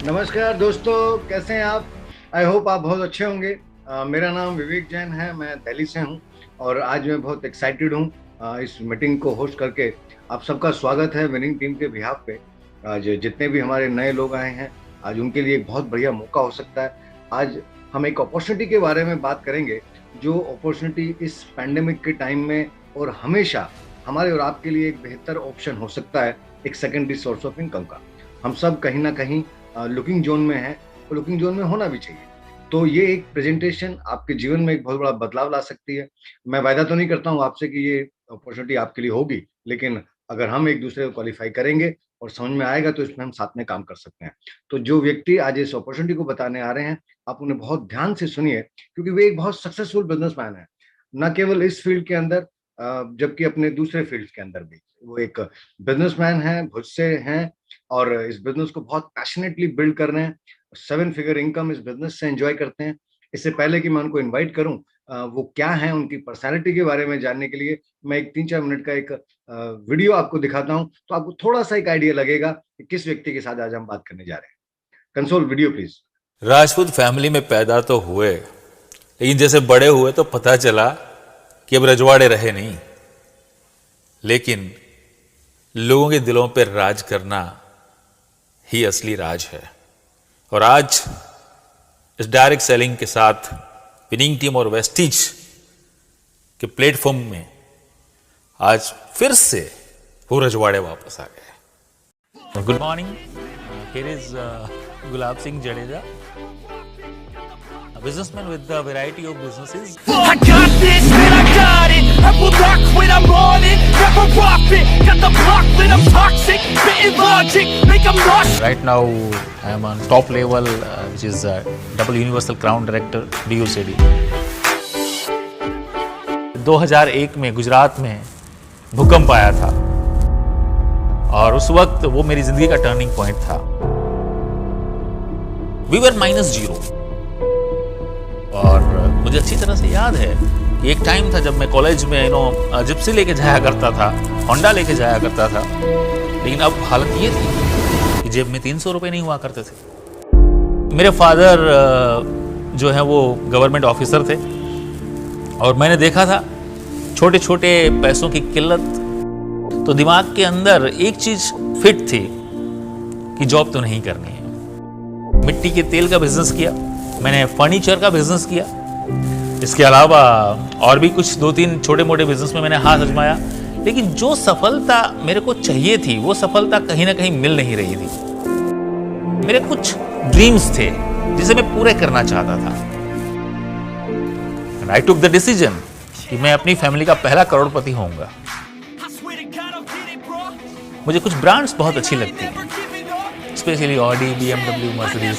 नमस्कार दोस्तों, कैसे हैं आप? आई होप आप बहुत अच्छे होंगे। मेरा नाम विवेक जैन है, मैं दिल्ली से हूं और आज मैं बहुत एक्साइटेड हूं इस मीटिंग को होस्ट करके। आप सबका स्वागत है विनिंग टीम के बिहाफ पे। आज जितने भी हमारे नए लोग आए हैं, आज उनके लिए एक बहुत बढ़िया मौका हो सकता है। आज हम एक अपॉर्चुनिटी के बारे में बात करेंगे, जो अपॉर्चुनिटी इस पैंडेमिक के टाइम में और हमेशा हमारे और आपके लिए एक बेहतर ऑप्शन हो सकता है, एक सेकेंडरी सोर्स ऑफ इनकम का। हम सब कहीं ना कहीं लुकिंग जोन में है और लुकिंग जोन में होना भी चाहिए। तो ये एक प्रेजेंटेशन आपके जीवन में एक बहुत बड़ा बदलाव ला सकती है। मैं वायदा तो नहीं करता हूँ आपसे कि ये अपॉर्चुनिटी आपके लिए होगी, लेकिन अगर हम एक दूसरे को क्वालिफाई करेंगे और समझ में आएगा तो इसमें हम साथ में काम कर सकते हैं। तो जो व्यक्ति आज इस अपॉर्चुनिटी को बताने आ रहे हैं, आप उन्हें बहुत ध्यान से सुनिए, क्योंकि वे एक बहुत सक्सेसफुल बिजनेसमैन है, न केवल इस फील्ड के अंदर जबकि अपने दूसरे फील्ड के अंदर भी वो एक बिजनेसमैन है, भुज से हैं और इस बिजनेस को बहुत पैशनेटली बिल्ड कर रहे हैं। 7 फिगर इनकम इस बिजनेस से एंजॉय करते हैं। इससे पहले कि मैं उनको इनवाइट करूं, वो क्या है, उनकी पर्सनालिटी के बारे में जानने के लिए मैं एक 3-4 मिनट का एक वीडियो आपको दिखाता हूं, तो आपको थोड़ा सा एक आइडिया लगेगा कि किस व्यक्ति के साथ आज हम बात करने जा रहे हैं। Console video please. Rajput family में पैदा तो हुए, लेकिन जैसे बड़े हुए तो पता चला कि अब रजवाड़े रहे नहीं, लेकिन लोगों के दिलों पर राज करना ही असली राज है। और आज इस डायरेक्ट सेलिंग के साथ विनिंग टीम और वेस्टीज के प्लेटफॉर्म में आज फिर से वो रजवाड़े वापस आ गए। Good morning, here is gulab Singh Jadeja, a businessman with a variety of businesses. I got this, man, I got it. I will rock when I'm on it. Never rock it. Got the block lit, I'm toxic. Spitting logic, make them nauseous. Right now, I am on top level, which is Double Universal Crown Director, DUCD. 2001 में गुजरात में भूकंप आया था और उस वक्त वो मेरी जिंदगी का टर्निंग पॉइंट था। We were -0 और मुझे अच्छी तरह से याद है कि एक टाइम था जब मैं कॉलेज में जिप्सी लेके जाया करता था, होंडा लेके जाया करता था, लेकिन अब हालत ये थी कि जेब में 300 रुपये नहीं हुआ करते थे। मेरे फादर जो है वो गवर्नमेंट ऑफिसर थे और मैंने देखा था छोटे छोटे पैसों की किल्लत, तो दिमाग के अंदर एक चीज फिट थी कि जॉब तो नहीं करनी है। मिट्टी के तेल का बिजनेस किया, मैंने फर्नीचर का बिजनेस किया, इसके अलावा और भी कुछ 2-3 छोटे मोटे बिजनेस में मैंने हाथ आजमाया, लेकिन जो सफलता मेरे को चाहिए थी वो सफलता कहीं ना कहीं मिल नहीं रही थी। मेरे कुछ ड्रीम्स थे जिसे मैं पूरे करना चाहता था। And I took the decision कि मैं अपनी फैमिली का पहला करोड़पति होऊंगा। मुझे कुछ ब्रांड्स बहुत अच्छी लगती हैं, specially Audi, BMW, Mercedes.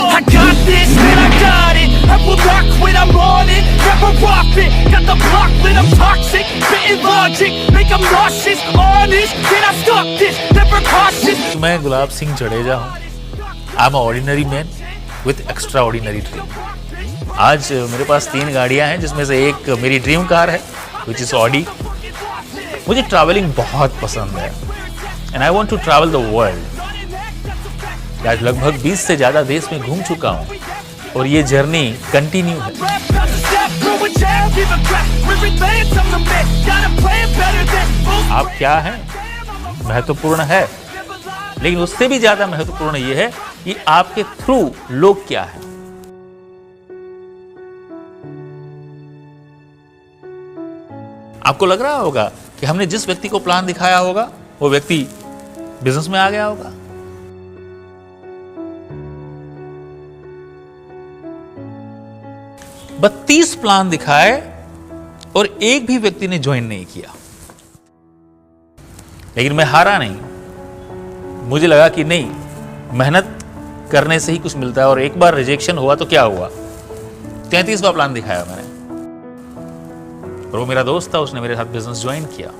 I got this, man, I got it. I will rock when I'm on it. Never rock it. Got the block lit, I'm toxic. Spitting logic, make them nauseous. Honest, can I stop this? Never cautious. मैं गुलाब सिंह जडेजा हूँ। I am ordinary man with extra ordinary dream. आज मेरे पास 3 गाड़ियाँ हैं, जिसमें से एक मेरी ड्रीम कार है, विच इज़ ऑडी। मुझे ट्रैवलिंग बहुत पसंद है and I want to travel the world. आज लगभग 20 से ज़्यादा देश में घूम चुका हूँ और ये जर्नी कंटिन्यू है। आप क्या हैं महत्वपूर्ण है, लेकिन उससे भी ज़्यादा महत्वपूर्ण ये है कि आपके थ्रू लोग क्या हैं। आपको लग रहा होगा कि हमने जिस व्यक्ति को प्लान दिखाया होगा वो व्यक्ति बिजनेस में आ गया होगा। बत्तीस प्लान दिखाए और एक भी व्यक्ति ने ज्वाइन नहीं किया, लेकिन मैं हारा नहीं। मुझे लगा कि नहीं, मेहनत करने से ही कुछ मिलता है। और एक बार रिजेक्शन हुआ तो क्या हुआ, 33वां प्लान दिखाया मैंने और वो मेरा दोस्त था, उसने मेरे साथ बिजनेस ज्वाइन किया।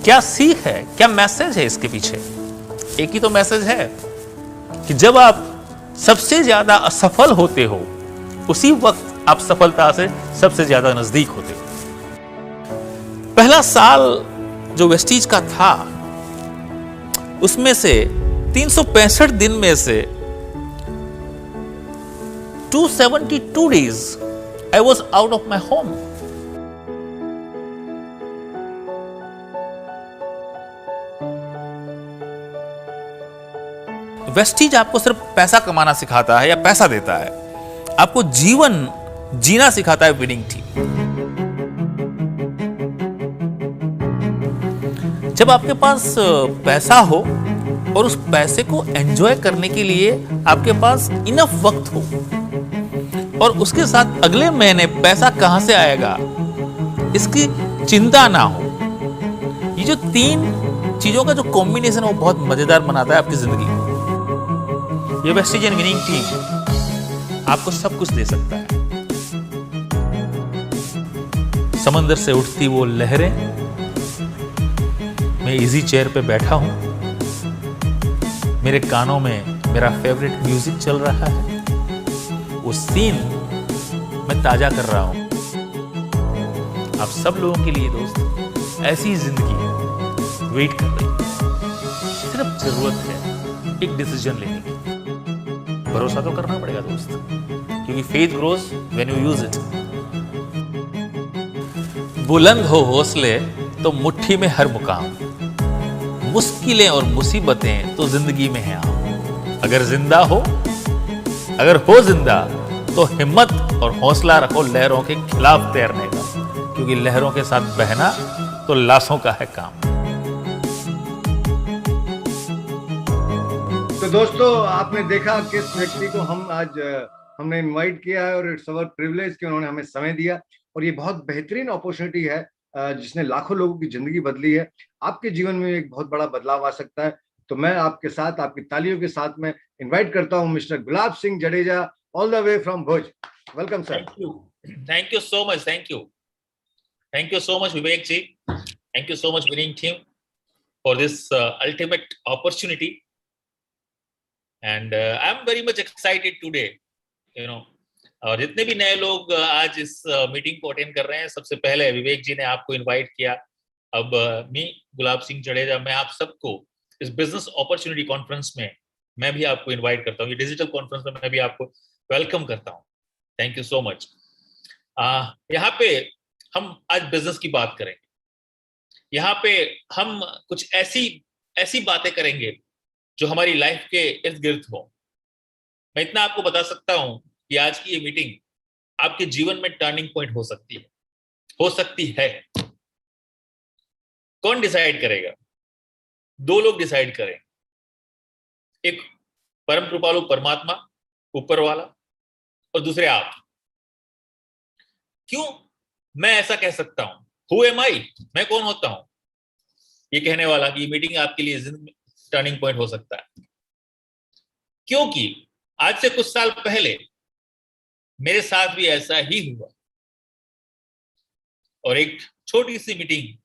क्या सीख है, क्या मैसेज है इसके पीछे? एक ही तो मैसेज है कि जब आप सबसे ज्यादा असफल होते हो, उसी वक्त आप सफलता से सबसे ज्यादा नजदीक होते हो। पहला साल जो वेस्टीज का था, उसमें से 365 दिन में से 272 days I was out of my home. Vestige आपको सिर्फ पैसा कमाना सिखाता है या पैसा देता है, आपको जीवन जीना सिखाता है विनिंग टीम। जब आपके पास पैसा हो और उस पैसे को एंजॉय करने के लिए आपके पास इनफ वक्त हो और उसके साथ अगले महीने पैसा कहां से आएगा इसकी चिंता ना हो, ये जो तीन चीजों का जो कॉम्बिनेशन है वो बहुत मजेदार बनाता है आपकी जिंदगी को। ये वेस्टीज एंड विनिंग टीम आपको सब कुछ दे सकता है। समंदर से उठती वो लहरें, मैं इजी चेयर पे बैठा हूं, मेरे कानों में मेरा फेवरेट म्यूजिक चल रहा है, वो सीन मैं ताजा कर रहा हूं आप सब लोगों के लिए। दोस्त, ऐसी जिंदगी वेट कर रही है, सिर्फ जरूरत है एक डिसीजन लेने की। भरोसा तो करना पड़ेगा दोस्त, क्योंकि faith grows when you use it. बुलंद हो हौसले तो मुट्ठी में हर मुकाम, मुश्किलें और मुसीबतें तो जिंदगी में हैं आम। अगर जिंदा हो, अगर हो जिंदा तो हिम्मत और हौसला रखो लहरों के खिलाफ तैरने का, क्योंकि लहरों के साथ बहना तो लाशों का है काम। तो दोस्तों, आपने देखा किस व्यक्ति को हमने इनवाइट किया है, और इट्स अवर प्रिविलेज कि उन्होंने हमें समय दिया, और ये बहुत बेहतरीन अपॉर्चुनिटी है जिसने लाखों लोगों की जिंदगी बदली है। आपके जीवन में एक बहुत बड़ा बदलाव आ सकता है। तो मैं आपके साथ, आपकी तालियों के साथ में इनवाइट करता हूं mister Gulab Singh Jadeja, all the way from Bhuj. Welcome sir. Thank you so much, thank you so much Vivek ji, thank you so much winning team for this ultimate opportunity, and I am very much excited today, you know. और जितने भी नए लोग आज इस meeting को attend कर रहे हैं, सबसे पहले विवेक जी ने आपको इनवाइट किया, अब मी गुलाब सिंह जडेजा, मैं आप सबको इस बिजनेस अपॉर्चुनिटी कॉन्फ्रेंस में मैं भी आपको इनवाइट करता हूँ, ये डिजिटल कॉन्फ्रेंस में मैं भी आपको वेलकम करता हूँ। Thank you so much. यहाँ पे हम आज बिजनेस की बात करेंगे, यहाँ पे हम कुछ ऐसी बातें करेंगे जो हमारी लाइफ के इर्द गिर्द हो। मैं इतना आपको बता सकता हूं कि आज की ये मीटिंग आपके जीवन में टर्निंग पॉइंट हो सकती है। कौन डिसाइड करेगा? दो लोग डिसाइड करें, एक परम कृपालु परमात्मा ऊपर वाला, और दूसरे आप। क्यों मैं ऐसा कह सकता हूं? हु एम आई, मैं कौन होता हूं ये कहने वाला कि ये मीटिंग आपके लिए टर्निंग पॉइंट हो सकता है? क्योंकि आज से कुछ साल पहले मेरे साथ भी ऐसा ही हुआ, और एक छोटी सी मीटिंग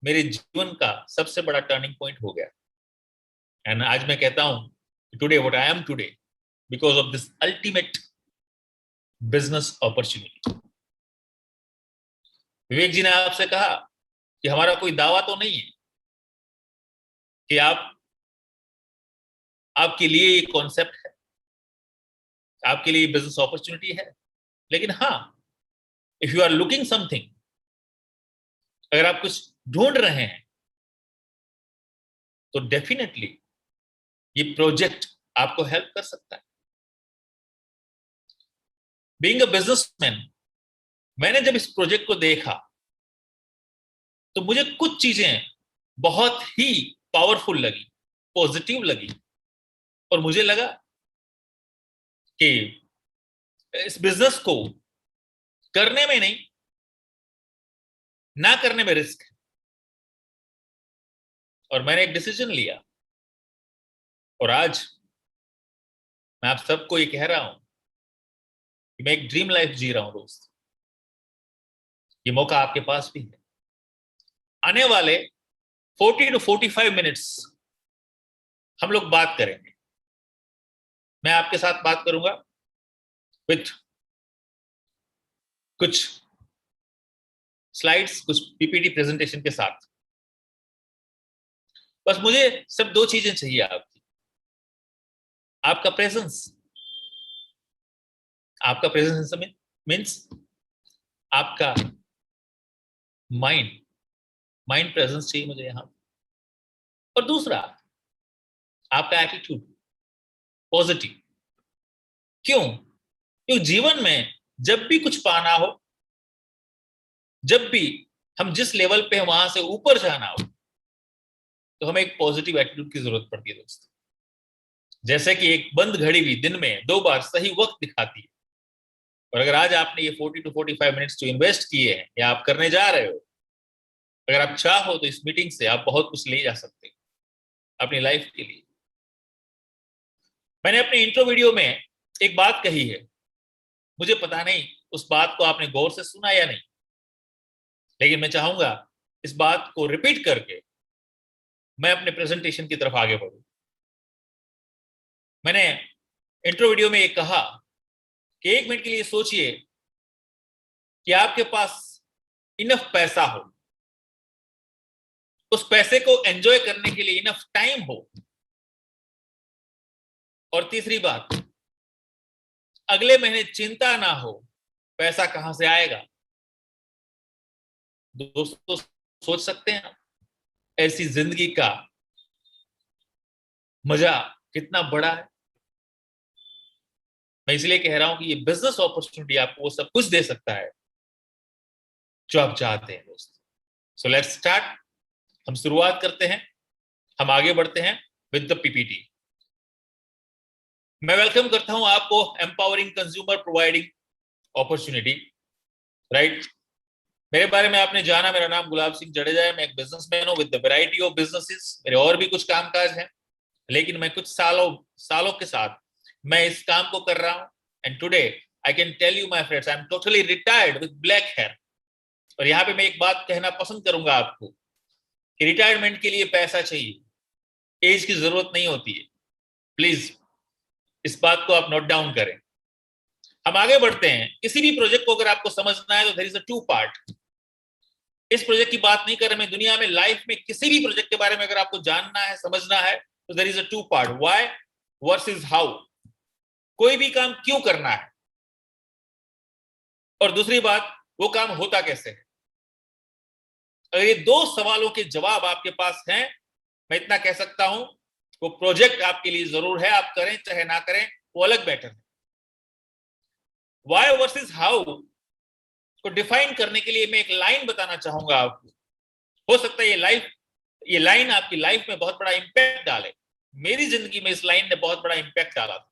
मेरे जीवन का सबसे बड़ा टर्निंग पॉइंट हो गया। एंड आज मैं कहता हूं today what I am today because of this ultimate business opportunity. Vivek ji ने आपसे कहा कि हमारा कोई दावा तो नहीं है कि आपके लिए ये कॉन्सेप्ट है, आपके लिए बिजनेस अपॉर्चुनिटी है, लेकिन हाँ, if you are looking something, अगर आप कुछ ढूंढ रहे हैं तो डेफिनेटली ये प्रोजेक्ट आपको हेल्प कर सकता है। बीइंग अ बिजनेसमैन, मैंने जब इस प्रोजेक्ट को देखा तो मुझे कुछ चीजें बहुत ही पावरफुल लगी, पॉजिटिव लगी, और मुझे लगा कि इस बिजनेस को करने में नहीं, ना करने में रिस्क है। और मैंने एक डिसीजन लिया, और आज मैं आप सबको ये कह रहा हूं कि मैं एक ड्रीम लाइफ जी रहा हूं दोस्त। ये मौका आपके पास भी है। आने वाले 40 to 45 मिनट्स हम लोग बात करेंगे। मैं आपके साथ बात करूंगा विथ कुछ स्लाइड्स, कुछ पीपीटी प्रेजेंटेशन के साथ। बस मुझे सिर्फ दो चीजें चाहिए आपकी, आपका प्रेजेंस आपका प्रेजेंस मीन्स आपका माइंड प्रेजेंस चाहिए मुझे यहां। और दूसरा, आपका एटीट्यूड पॉजिटिव। क्यों जीवन में जब भी कुछ पाना हो, जब भी हम जिस लेवल पे हैं वहां से ऊपर जाना हो, तो हमें एक पॉजिटिव एटीट्यूड की जरूरत पड़ती है दोस्त। जैसे कि एक बंद घड़ी भी दिन में 2 बार सही वक्त दिखाती है। और अगर आज आपने ये 40 to 45 मिनट्स जो इन्वेस्ट किए हैं या आप करने जा रहे हो, अगर आप चाहो तो इस मीटिंग से आप बहुत कुछ ले जा सकते हो अपनी लाइफ के लिए। मैंने अपने इंट्रो वीडियो में एक बात कही है, मुझे पता नहीं उस बात को आपने गौर से सुना या नहीं, लेकिन मैं चाहूंगा इस बात को रिपीट करके मैं अपने प्रेजेंटेशन की तरफ आगे बढ़ूं। मैंने इंट्रो वीडियो में एक कहा कि 1 मिनट के लिए सोचिए कि आपके पास इनफ पैसा हो, उस पैसे को एंजॉय करने के लिए इनफ टाइम हो, और तीसरी बात, अगले महीने चिंता ना हो पैसा कहां से आएगा। दोस्तों, सोच सकते हैं ऐसी जिंदगी का मजा कितना बड़ा है। मैं इसलिए कह रहा हूं कि ये बिजनेस अपॉर्चुनिटी आपको वो सब कुछ दे सकता है जो आप चाहते हैं दोस्त। So let's start. हम शुरुआत करते हैं, हम आगे बढ़ते हैं विद द पीपीटी। मैं वेलकम करता हूं आपको empowering consumer providing opportunity, right. मेरे बारे में आपने जाना, मेरा नाम गुलाब सिंह जडेजा है। मैं एक बिजनेसमैन हूं with the variety of businesses. मेरे और भी कुछ कामकाज हैं, लेकिन मैं कुछ सालों के साथ मैं इस काम को कर रहा हूं। And today I can tell you my friends, I am totally retired with black hair. और यहाँ पे मैं एक बात कहना पसंद करूंगा आपको कि रिटायरमेंट के लिए पैसा चाहिए, एज की जरूरत नहीं होती है। प्लीज इस बात को आप नोट डाउन करें। हम आगे बढ़ते हैं। किसी भी प्रोजेक्ट को अगर आपको समझना है तो देयर इज अ 2 पार्ट। इस प्रोजेक्ट की बात नहीं कर रहे मैं, दुनिया में लाइफ में किसी भी प्रोजेक्ट के बारे में अगर आपको जानना है, समझना है, तो there is a 2 part, why versus how. कोई भी काम क्यों करना है, और दूसरी बात वो काम होता कैसे है। अगर ये 2 सवालों के जवाब आपके पास हैं, मैं इतना कह सकता हूं वो प्रोजेक्ट आपके लिए जरूर है। आप करें चाहे ना करें, वो अलग मैटर है। व्हाई वर्सेस हाउ को डिफाइन करने के लिए मैं एक लाइन बताना चाहूंगा आपको। हो सकता है ये लाइन आपकी लाइफ में बहुत बड़ा इंपैक्ट डाले। मेरी जिंदगी में इस लाइन ने बहुत बड़ा इंपैक्ट डाला था।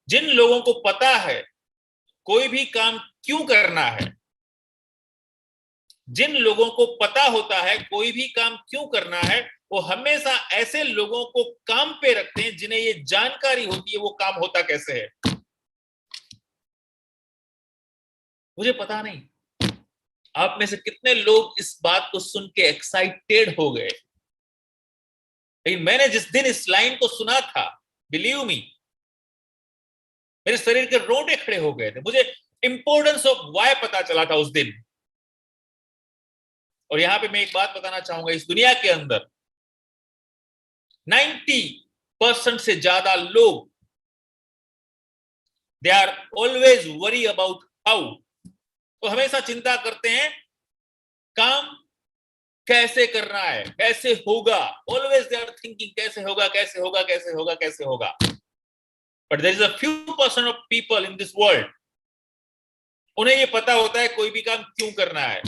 जिन लोगों को पता है कोई भी काम क्यों करना है, जिन लोगों को पता होता है कोई भी काम क्यों करना है, वो हमेशा ऐसे लोगों को काम पे रखते हैं जिन्हें ये जानकारी होती है वो काम होता कैसे है। मुझे पता नहीं आप में से कितने लोग इस बात को सुन के एक्साइटेड हो गए, लेकिन मैंने जिस दिन इस लाइन को सुना था, बिलीव मी, मेरे शरीर के रोंगटे खड़े हो गए थे। मुझे इंपॉर्टेंस ऑफ व्हाई पता चला था उस दिन। और यहां पे मैं एक बात बताना चाहूंगा, इस दुनिया के अंदर 90% से ज्यादा लोग they are always worry about how. तो हमेशा चिंता करते हैं काम कैसे करना है, कैसे होगा। ऑलवेज दे आर थिंकिंग कैसे होगा, कैसे होगा, कैसे होगा, कैसे होगा। But there is a few percent of people in this world, उन्हें ये पता होता है कोई भी काम क्यों करना है।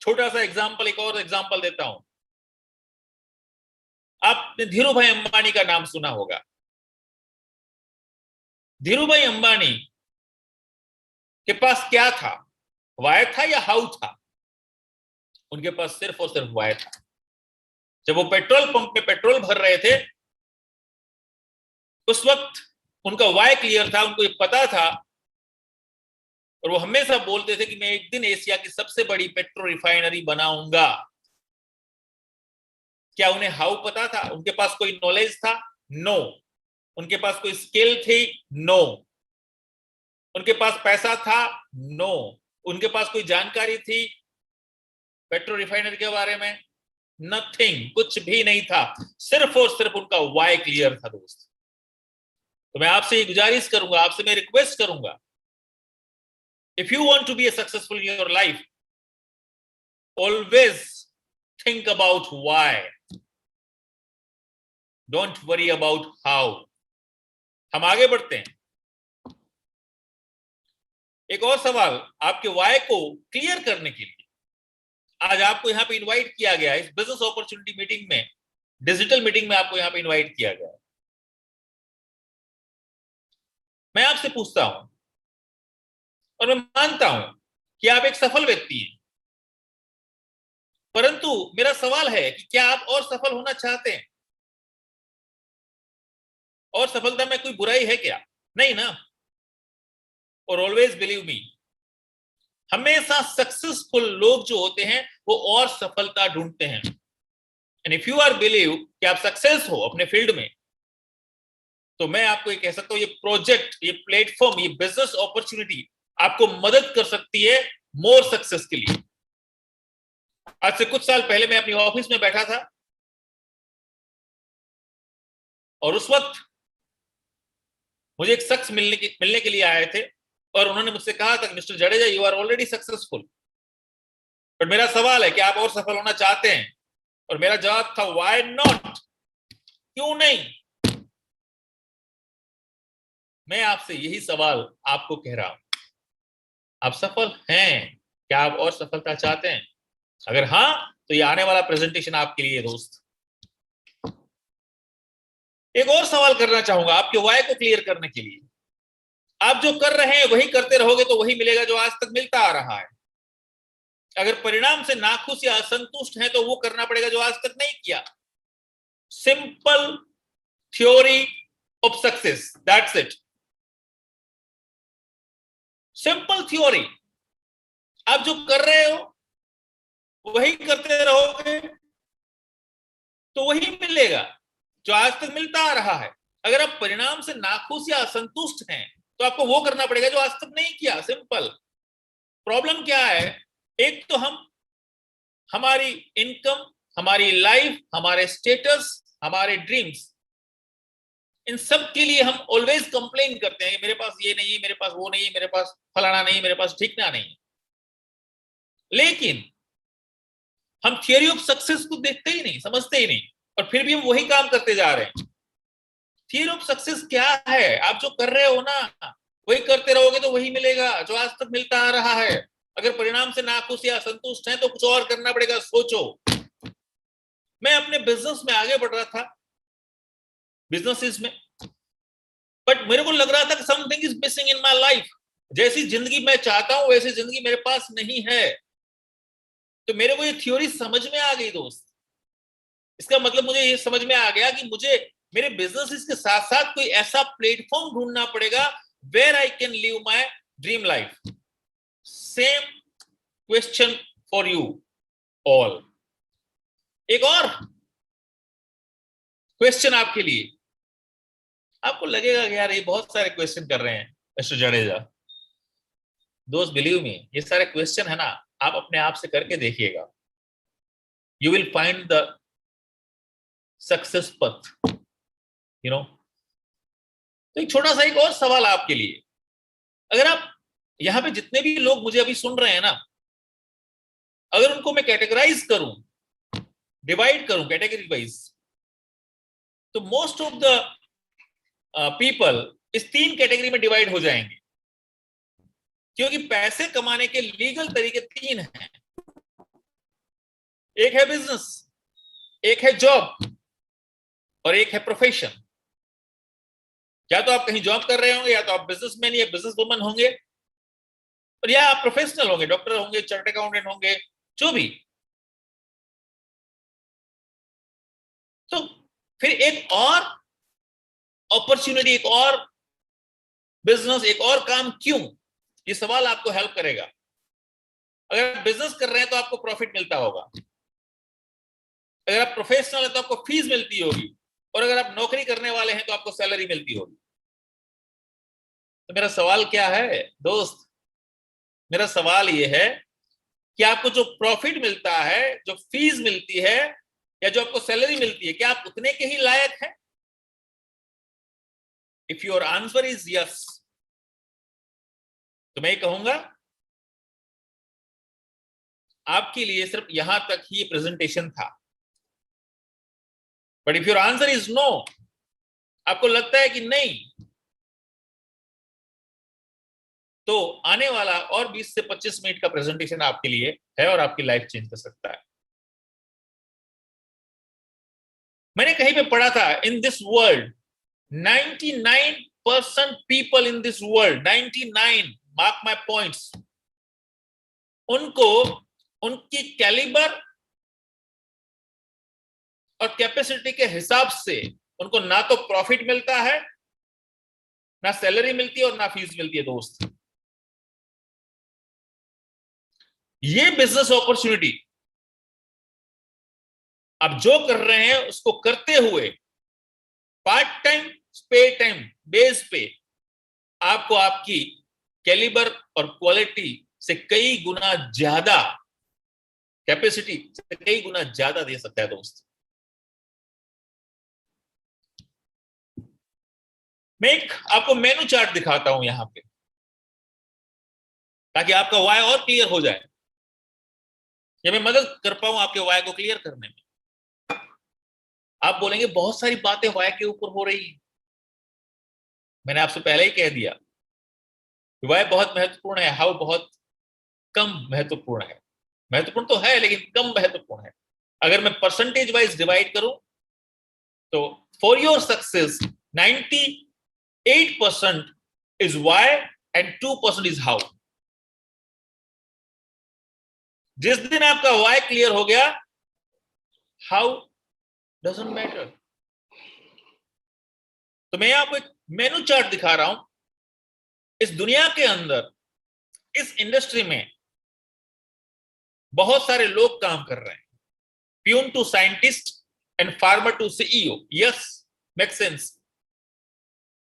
छोटा सा एग्जांपल, एक और एग्जांपल देता हूं। आपने धीरू भाई अंबानी का नाम सुना होगा। धीरू भाई अंबानी के पास क्या था, वाई था या हाउ था? उनके पास सिर्फ और सिर्फ वाई था। जब वो पेट्रोल पंप पे पेट्रोल भर रहे थे, उस वक्त उनका वाई क्लियर था, उनको ये पता था, और वो हमेशा बोलते थे कि मैं एक दिन एशिया की सबसे बड़ी पेट्रो रिफाइनरी बनाऊंगा। क्या उन्हें हाउ पता था? उनके पास कोई नॉलेज था? नो। उनके पास कोई स्किल थी? नो। उनके पास पैसा था? नो। उनके पास कोई जानकारी थी पेट्रो रिफाइनरी के बारे में? नथिंग, कुछ भी नहीं था। सिर्फ और सिर्फ उनका वाई क्लियर था दोस्त। तो मैं आपसे ये गुजारिश करूंगा, आपसे मैं रिक्वेस्ट करूंगा, if you want to be a successful in your life, always think about why, don't worry about how. हम आगे बढ़ते हैं। एक और सवाल आपके वाई को क्लियर करने के लिए आज आपको यहां पे इनवाइट किया गया है। इस बिजनेस अपॉर्चुनिटी मीटिंग में, डिजिटल मीटिंग में आपको यहां पे इनवाइट किया गया है। मैं आपसे पूछता हूं और मैं मानता हूं कि आप एक सफल व्यक्ति हैं, परंतु मेरा सवाल है कि क्या आप और सफल होना चाहते हैं? और सफलता में कोई बुराई है क्या? नहीं ना। और ऑलवेज बिलीव मी, हमेशा सक्सेसफुल लोग जो होते हैं वो और सफलता ढूंढते हैं। And if you are believe कि आप सक्सेस हो अपने फील्ड में, तो मैं आपको ये कह सकता हूं, ये प्रोजेक्ट, ये प्लेटफॉर्म, ये बिजनेस अपॉर्चुनिटी आपको मदद कर सकती है मोर सक्सेस के लिए। आज से कुछ साल पहले मैं अपनी ऑफिस में बैठा था और उस वक्त मुझे एक शख्स मिलने के लिए आए थे और उन्होंने मुझसे कहा था, mister Jadeja, you are already successful, but मेरा सवाल है कि आप और सफल होना चाहते हैं? और मेरा जवाब था, व्हाई नॉट, क्यों नहीं। मैं आपसे यही सवाल आपको कह रहा हूं, आप सफल हैं क्या? आप और सफलता चाहते हैं? अगर हां, तो ये आने वाला प्रेजेंटेशन आपके लिए दोस्त। एक और सवाल करना चाहूंगा आपके वाई को क्लियर करने के लिए। आप जो कर रहे हैं वही करते रहोगे तो वही मिलेगा जो आज तक मिलता आ रहा है। अगर परिणाम से नाखुश या असंतुष्ट हैं तो वो करना पड़ेगा जो आज तक नहीं किया। Simple theory of success, that's it. Simple theory. आप जो कर रहे हो वही करते रहोगे तो वही मिलेगा जो आज तक मिलता आ रहा है। अगर आप परिणाम से नाखुश या असंतुष्ट हैं तो आपको वो करना पड़ेगा जो आज तक नहीं किया। सिंपल। प्रॉब्लम क्या है? एक तो हमारी इनकम, हमारी लाइफ, हमारे स्टेटस, हमारे ड्रीम्स, इन सब के लिए हम ऑलवेज कंप्लेन करते हैं, मेरे पास ये नहीं है, मेरे पास वो नहीं है, मेरे पास फलाना नहीं, मेरे पास ठिकाना नहीं। लेकिन हम थियरी ऑफ सक्सेस को देखते ही नहीं, समझते ही नहीं, और फिर भी हम वही काम करते जा रहे हैं। थियरी ऑफ सक्सेस क्या है? आप जो कर रहे हो ना वही करते रहोगे तो वही मिलेगा जो आज तक मिलता आ रहा है। अगर परिणाम से नाखुश या संतुष्ट हैं तो कुछ और करना पड़ेगा। सोचो, मैं अपने बिजनेस में आगे बढ़ रहा था, बिजनेसेस में, बट मेरे को लग रहा था कि something is missing in my life. जैसी जिंदगी मैं चाहता हूं वैसी जिंदगी मेरे पास नहीं है। तो मेरे को ये थ्योरी समझ में आ गई दोस्त। इसका मतलब मुझे ये समझ में आ गया कि मुझे मेरे बिजनेस के साथ साथ कोई ऐसा प्लेटफॉर्म ढूंढना पड़ेगा where I can live my dream life. Same question for you all. एक और क्वेश्चन आपके लिए। आपको लगेगा कि यार ये बहुत सारे क्वेश्चन कर रहे हैं मिस्टर जडेजा। दोस्त बिलीव मी, ये सारे क्वेश्चन है ना, आप अपने आप से करके देखिएगा। You will find the success पथ, यू नो। तो एक छोटा सा एक और सवाल आपके लिए। अगर आप यहां पे जितने भी लोग मुझे अभी सुन रहे हैं ना, अगर उनको मैं कैटेगराइज करूं, डिवाइड करूं कैटेगरी वाइज, तो मोस्ट ऑफ द पीपल इस 3 कैटेगरी में डिवाइड हो जाएंगे। क्योंकि पैसे कमाने के लीगल तरीके 3 हैं। एक है बिजनेस, एक है जॉब, और एक है प्रोफेशन। या तो आप कहीं जॉब कर रहे होंगे, या तो आप बिजनेसमैन या बिजनेस वुमन होंगे, और या आप प्रोफेशनल होंगे, डॉक्टर होंगे, चार्टर्ड अकाउंटेंट होंगे, जो भी। तो फिर एक और अपॉर्चुनिटी, एक और बिजनेस, एक और काम क्यों? ये सवाल आपको हेल्प करेगा। अगर आप बिजनेस कर रहे हैं तो आपको प्रॉफिट मिलता होगा, अगर आप प्रोफेशनल है तो आपको फीस मिलती होगी, और अगर आप नौकरी करने वाले हैं तो आपको सैलरी मिलती होगी। तो मेरा सवाल क्या है दोस्त? मेरा सवाल ये है कि आपको जो प्रॉफिट मिलता है, जो फीस मिलती है, या जो आपको सैलरी मिलती है, क्या आप उतने के ही लायक हैं? If your answer is yes, तो मैं कहूंगा आपके लिए सिर्फ यहां तक ही प्रेजेंटेशन था। But if your answer is no, आपको लगता है कि नहीं, तो आने वाला और 20 से 25 मिनट का प्रेजेंटेशन आपके लिए है और आपकी लाइफ चेंज कर सकता है। मैंने कहीं पे पढ़ा था, इन this world 99% people in this world, 99, mark my points, उनको उनकी कैलिबर और कैपेसिटी के हिसाब से उनको ना तो प्रॉफिट मिलता है, ना सैलरी मिलती है और ना फीस मिलती है। दोस्त, ये बिजनेस अपॉर्चुनिटी आप जो कर रहे हैं उसको करते हुए part time, spare time base पे आपको आपकी कैलिबर और क्वालिटी से कई गुना ज्यादा, कैपेसिटी से कई गुना ज्यादा दे सकता है। दोस्त, मैं एक आपको मेनू चार्ट दिखाता हूं यहां पे, ताकि आपका वाई और क्लियर हो जाए, या मैं मदद कर पाऊं आपके वाई को क्लियर करने में। आप बोलेंगे बहुत सारी बातें वाई के ऊपर हो रही है। मैंने आपसे पहले ही कह दिया कि वाई बहुत महत्वपूर्ण है, हाउ बहुत कम महत्वपूर्ण है। महत्वपूर्ण तो है लेकिन कम महत्वपूर्ण है। अगर मैं परसेंटेज वाइज डिवाइड करूं तो for your success 98% is why and 2% is how. जिस दिन आपका वाई क्लियर हो गया, हाउ डजंट मैटर। तो मैं आपको एक मेनू चार्ट दिखा रहा हूं। इस दुनिया के अंदर, इस इंडस्ट्री में बहुत सारे लोग काम कर रहे हैं, peon to scientist and farmer to CEO. Yes, make sense.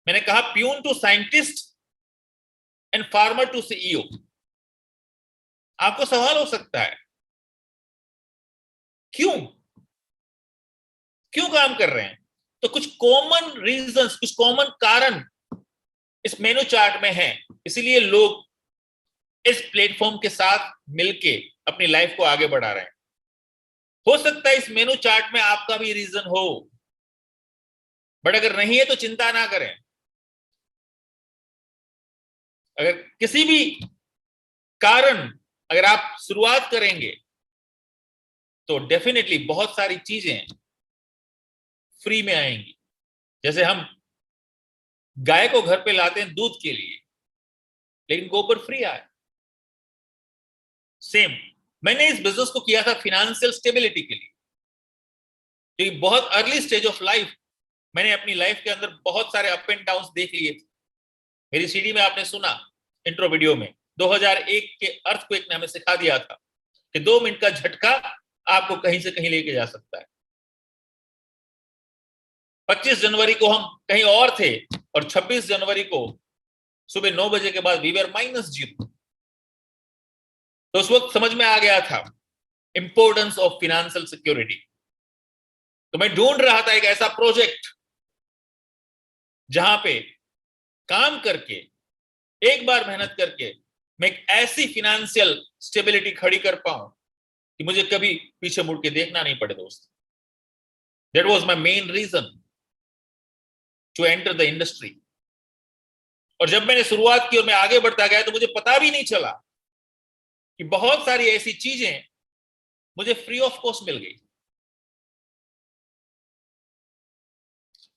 मैंने कहा peon to scientist and farmer to CEO. आपको सवाल हो सकता है क्यों क्यों काम कर रहे हैं? तो कुछ कॉमन रीजंस, कुछ कॉमन कारण इस मेनू चार्ट में है। इसीलिए लोग इस प्लेटफॉर्म के साथ मिलके अपनी लाइफ को आगे बढ़ा रहे हैं। हो सकता है इस मेनू चार्ट में आपका भी रीजन हो, बट अगर नहीं है तो चिंता ना करें। अगर किसी भी कारण अगर आप शुरुआत करेंगे तो डेफिनेटली बहुत सारी चीजें फ्री में आएंगी। जैसे हम गाय को घर पे लाते हैं दूध के लिए, लेकिन गोबर फ्री आया। सेम मैंने इस बिजनेस को किया था फाइनेंशियल स्टेबिलिटी के लिए, क्योंकि बहुत अर्ली स्टेज ऑफ लाइफ मैंने अपनी लाइफ के अंदर बहुत सारे अप एंड डाउन देख लिए थे। मेरी सीडी में आपने सुना इंट्रो वीडियो में 2001 के अर्थक्वेक ने हमें सिखा दिया था कि 2 मिनट का झटका आपको कहीं से कहीं लेके जा सकता है। 25 जनवरी को हम कहीं और थे और 26 जनवरी को सुबह 9 बजे के बाद वी वर -0। तो उस वक्त समझ में आ गया था इंपॉर्टेंस ऑफ फाइनेंशियल सिक्योरिटी। तो मैं ढूंढ रहा था एक ऐसा प्रोजेक्ट जहां पे काम करके, एक बार मेहनत करके मैं एक ऐसी फाइनेंशियल स्टेबिलिटी खड़ी कर पाऊं कि मुझे कभी पीछे मुड़ के देखना नहीं पड़े। दोस्त, that was my main reason to enter the industry. और जब मैंने शुरुआत की और मैं आगे बढ़ता गया तो मुझे पता भी नहीं चला कि बहुत सारी ऐसी चीजें मुझे फ्री ऑफ कॉस्ट मिल गई।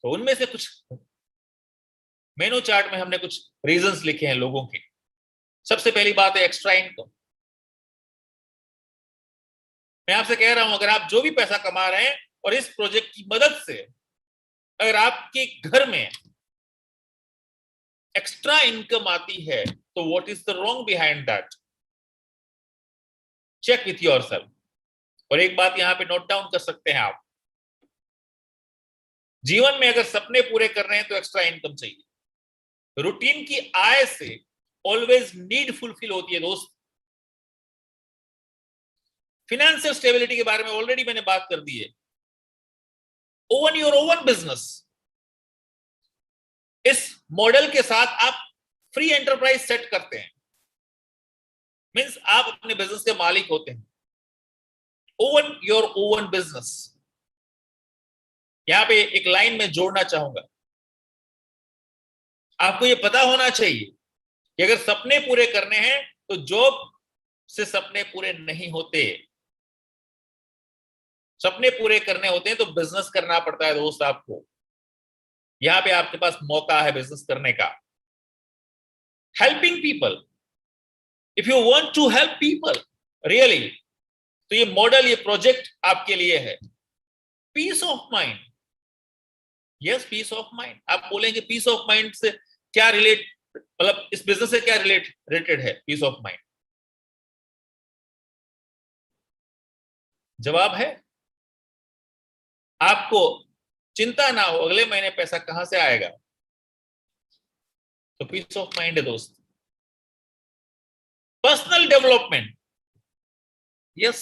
तो उनमें से कुछ मेनू चार्ट में हमने कुछ रीजंस लिखे हैं लोगों के। सबसे पहली बात है एक्स्ट्रा इनकम। मैं आपसे कह रहा हूं, अगर आप जो भी पैसा कमा रहे हैं और इस प्रोजेक्ट की मदद से अगर आपके घर में एक्स्ट्रा इनकम आती है तो what is the wrong behind that? Check with yourself. और एक बात यहां पे नोट डाउन कर सकते हैं आप, जीवन में अगर सपने पूरे कर रहे हैं तो एक्स्ट्रा इनकम चाहिए। रूटीन की आय से ऑलवेज नीड फुलफिल होती है। दोस्त, फाइनेंशियल स्टेबिलिटी के बारे में ऑलरेडी मैंने बात कर दी है। Oven your oven business. इस मॉडल के साथ आप फ्री एंटरप्राइज सेट करते हैं, मींस आप अपने बिजनेस के मालिक होते हैं, ओवन योर ओवन बिजनेस। यहां पे एक लाइन में जोड़ना चाहूंगा, आपको ये पता होना चाहिए कि अगर सपने पूरे करने हैं तो जॉब से सपने पूरे नहीं होते, सपने पूरे करने होते हैं तो बिजनेस करना पड़ता है दोस्त आपको। यहां पे आपके पास मौका है बिजनेस करने का। Helping people, if you want to help people really, तो ये मॉडल, ये प्रोजेक्ट आपके लिए है। Peace of mind, yes peace of mind. आप बोलेंगे पीस ऑफ माइंड से क्या रिलेट, मतलब इस बिजनेस से क्या रिलेटेड है पीस ऑफ माइंड? जवाब है, आपको चिंता ना हो अगले महीने पैसा कहां से आएगा, तो पीस ऑफ माइंड है दोस्त। पर्सनल डेवलपमेंट, यस,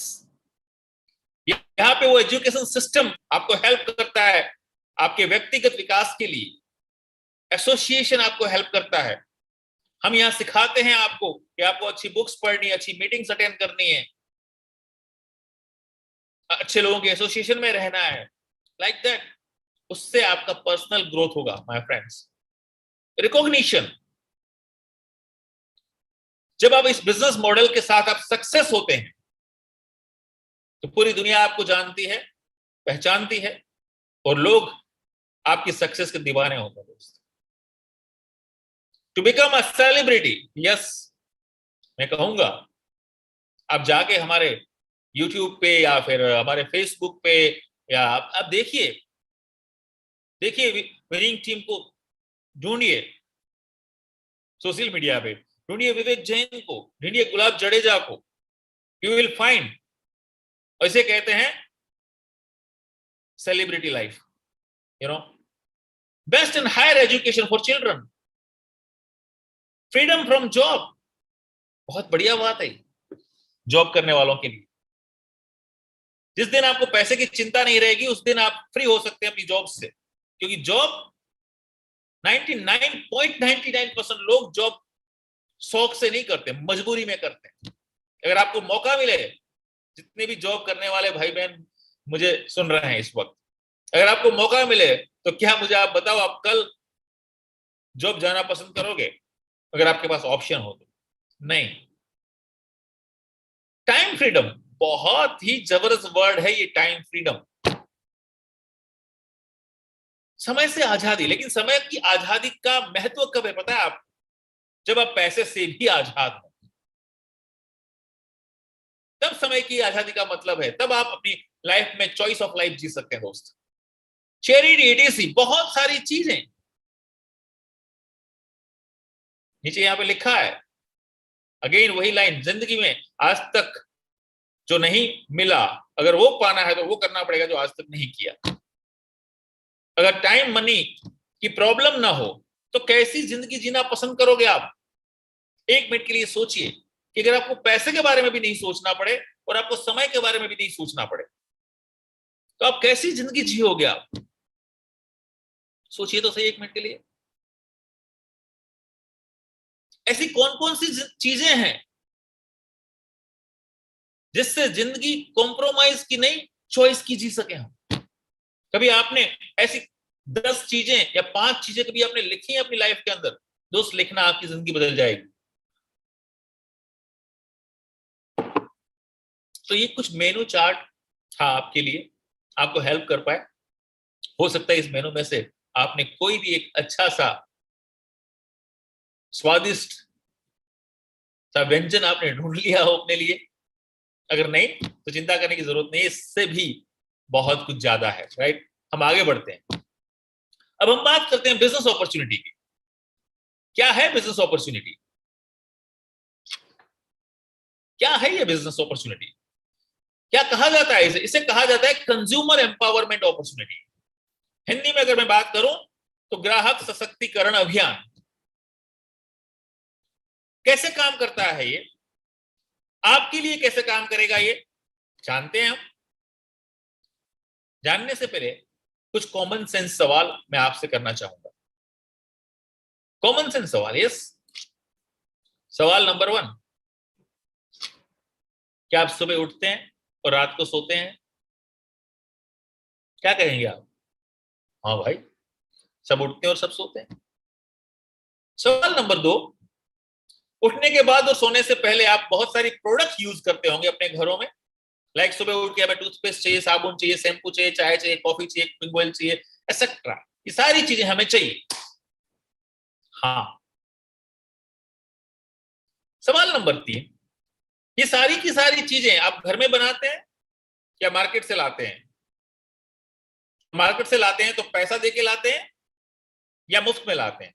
यहां पे वो एजुकेशन सिस्टम आपको हेल्प करता है आपके व्यक्तिगत विकास के लिए। एसोसिएशन आपको हेल्प करता है। हम यहां सिखाते हैं आपको कि आपको अच्छी बुक्स पढ़नी है, अच्छी मीटिंग्स अटेंड करनी है, अच्छे लोगों के एसोसिएशन में रहना है, लाइक दैट। उससे आपका पर्सनल ग्रोथ होगा माय फ्रेंड्स। रिकॉग्निशन, जब आप इस बिजनेस मॉडल के साथ आप सक्सेस होते हैं तो पूरी दुनिया आपको जानती है, पहचानती है, और लोग आपकी सक्सेस के दीवाने होते हैं दोस्त। To become a celebrity, yes, मैं कहूंगा आप जाके हमारे YouTube पे या फिर हमारे Facebook पे, या आप देखिए विनिंग टीम को ढूंढिए सोशल मीडिया पे, ढूंढिए विवेक जैन को, ढूंढिए गुलाब जडेजा को, यू विल फाइंड। ऐसे कहते हैं celebrity life, you know. Best in higher education for children, freedom from job, बहुत बढ़िया बात है जॉब करने वालों के लिए। जिस दिन आपको पैसे की चिंता नहीं रहेगी उस दिन आप फ्री हो सकते हैं अपनी जॉब से, क्योंकि जॉब 99.99% लोग जॉब शौक से नहीं करते, मजबूरी में करते हैं। अगर आपको मौका मिले, जितने भी जॉब करने वाले भाई बहन मुझे सुन रहे हैं इस वक्त, अगर आपको मौका मिले तो क्या मुझे आप बताओ, आप कल जॉब जाना पसंद करोगे अगर आपके पास ऑप्शन हो तो? नहीं। टाइम फ्रीडम, बहुत ही जबरदस्त वर्ड है ये टाइम फ्रीडम। समय से आजादी, लेकिन समय की आजादी का महत्व कब है पता है आप? जब आप पैसे से भी आजाद हो, तब समय की आजादी का मतलब है, तब आप अपनी लाइफ में चॉइस ऑफ लाइफ जी सकते हैं दोस्त। चैरिटी, एडीसी, बहुत सारी चीजें नीचे यहां पे लिखा है। अगेन वही लाइन, जिंदगी में आज तक जो नहीं मिला, अगर वो पाना है तो वो करना पड़ेगा जो आज तक नहीं किया। अगर टाइम मनी की प्रॉब्लम ना हो तो कैसी जिंदगी जीना पसंद करोगे आप? एक मिनट के लिए सोचिए कि अगर आपको पैसे के बारे में भी नहीं सोचना पड़े और आपको समय के बारे में भी नहीं सोचना पड़े तो आप कैसी जिंदगी जियोगे आप? सोचिए तो सही एक मिनट के लिए। ऐसी कौन कौन सी चीजें हैं जिससे जिंदगी कॉम्प्रोमाइज की नहीं, चॉइस की जी सके हम? कभी आपने ऐसी 10 चीजें या 5 चीजें कभी आपने लिखी है अपनी लाइफ के अंदर? दोस्त, लिखना, आपकी जिंदगी बदल जाएगी। तो ये कुछ मेनू चार्ट था आपके लिए, आपको हेल्प कर पाए। हो सकता है इस मेनू में से आपने कोई भी एक अच्छा सा स्वादिष्ट सा व्यंजन आपने ढूंढ लिया हो अपने लिए। अगर नहीं तो चिंता करने की जरूरत नहीं, इससे भी बहुत कुछ ज्यादा है, राइट? हम आगे बढ़ते हैं। अब हम बात करते हैं बिजनेस अपॉर्चुनिटी की। क्या है बिजनेस अपॉर्चुनिटी? क्या है ये बिजनेस अपॉर्चुनिटी? क्या कहा जाता है इसे? इसे कहा जाता है कंज्यूमर एम्पावरमेंट अपॉर्चुनिटी। हिंदी में अगर मैं बात करूं तो ग्राहक सशक्तिकरण अभियान। कैसे काम करता है ये? आपके लिए कैसे काम करेगा ये जानते हैं हम। जानने से पहले कुछ कॉमन सेंस सवाल मैं आपसे करना चाहूंगा। कॉमन सेंस सवाल। यस, सवाल नंबर 1, क्या आप सुबह उठते हैं और रात को सोते हैं? क्या कहेंगे आप? हाँ भाई, सब उठते हैं और सब सोते हैं। सवाल नंबर 2, उठने के बाद और सोने से पहले आप बहुत सारी प्रोडक्ट यूज करते होंगे अपने घरों में। लाइक सुबह उठ के हमें टूथपेस्ट चाहिए, साबुन चाहिए, शैम्पू चाहिए, चाय चाहिए, कॉफी चाहिए, कुकिंग ऑयल चाहिए, एक्सेट्रा। ये सारी चीजें हमें चाहिए। हाँ। सवाल नंबर 3, ये सारी की सारी चीजें आप घर में बनाते हैं या मार्केट से लाते हैं? मार्केट से लाते हैं तो पैसा देके लाते हैं या मुफ्त में लाते हैं?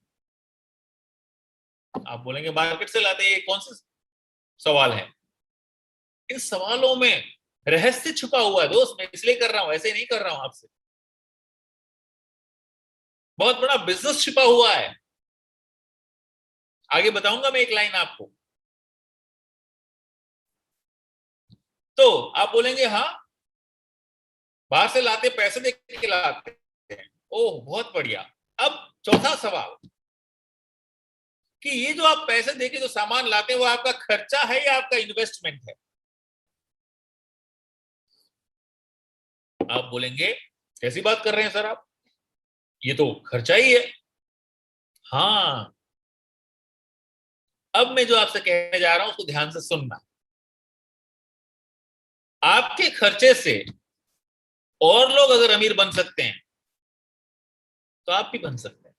आप बोलेंगे मार्केट से लाते हैं। ये कौन सा सवाल है? इन सवालों में रहस्य छुपा हुआ है दोस्त। मैं इसलिए कर रहा हूं, ऐसे नहीं कर रहा हूं आपसे। बहुत बड़ा बिजनेस छिपा हुआ है। आगे बताऊंगा मैं एक लाइन आपको। तो आप बोलेंगे हाँ, बाहर से लाते, पैसे दे के लाते हैं। ओह बहुत बढ़िया। अब चौथा सवाल कि ये जो आप पैसे देके जो सामान लाते हैं वो आपका खर्चा है या आपका इन्वेस्टमेंट है? आप बोलेंगे कैसी बात कर रहे हैं सर आप, ये तो खर्चा ही है। हाँ, अब मैं जो आपसे कहने जा रहा हूं उसको ध्यान से सुनना। आपके खर्चे से और लोग अगर अमीर बन सकते हैं तो आप भी बन सकते हैं।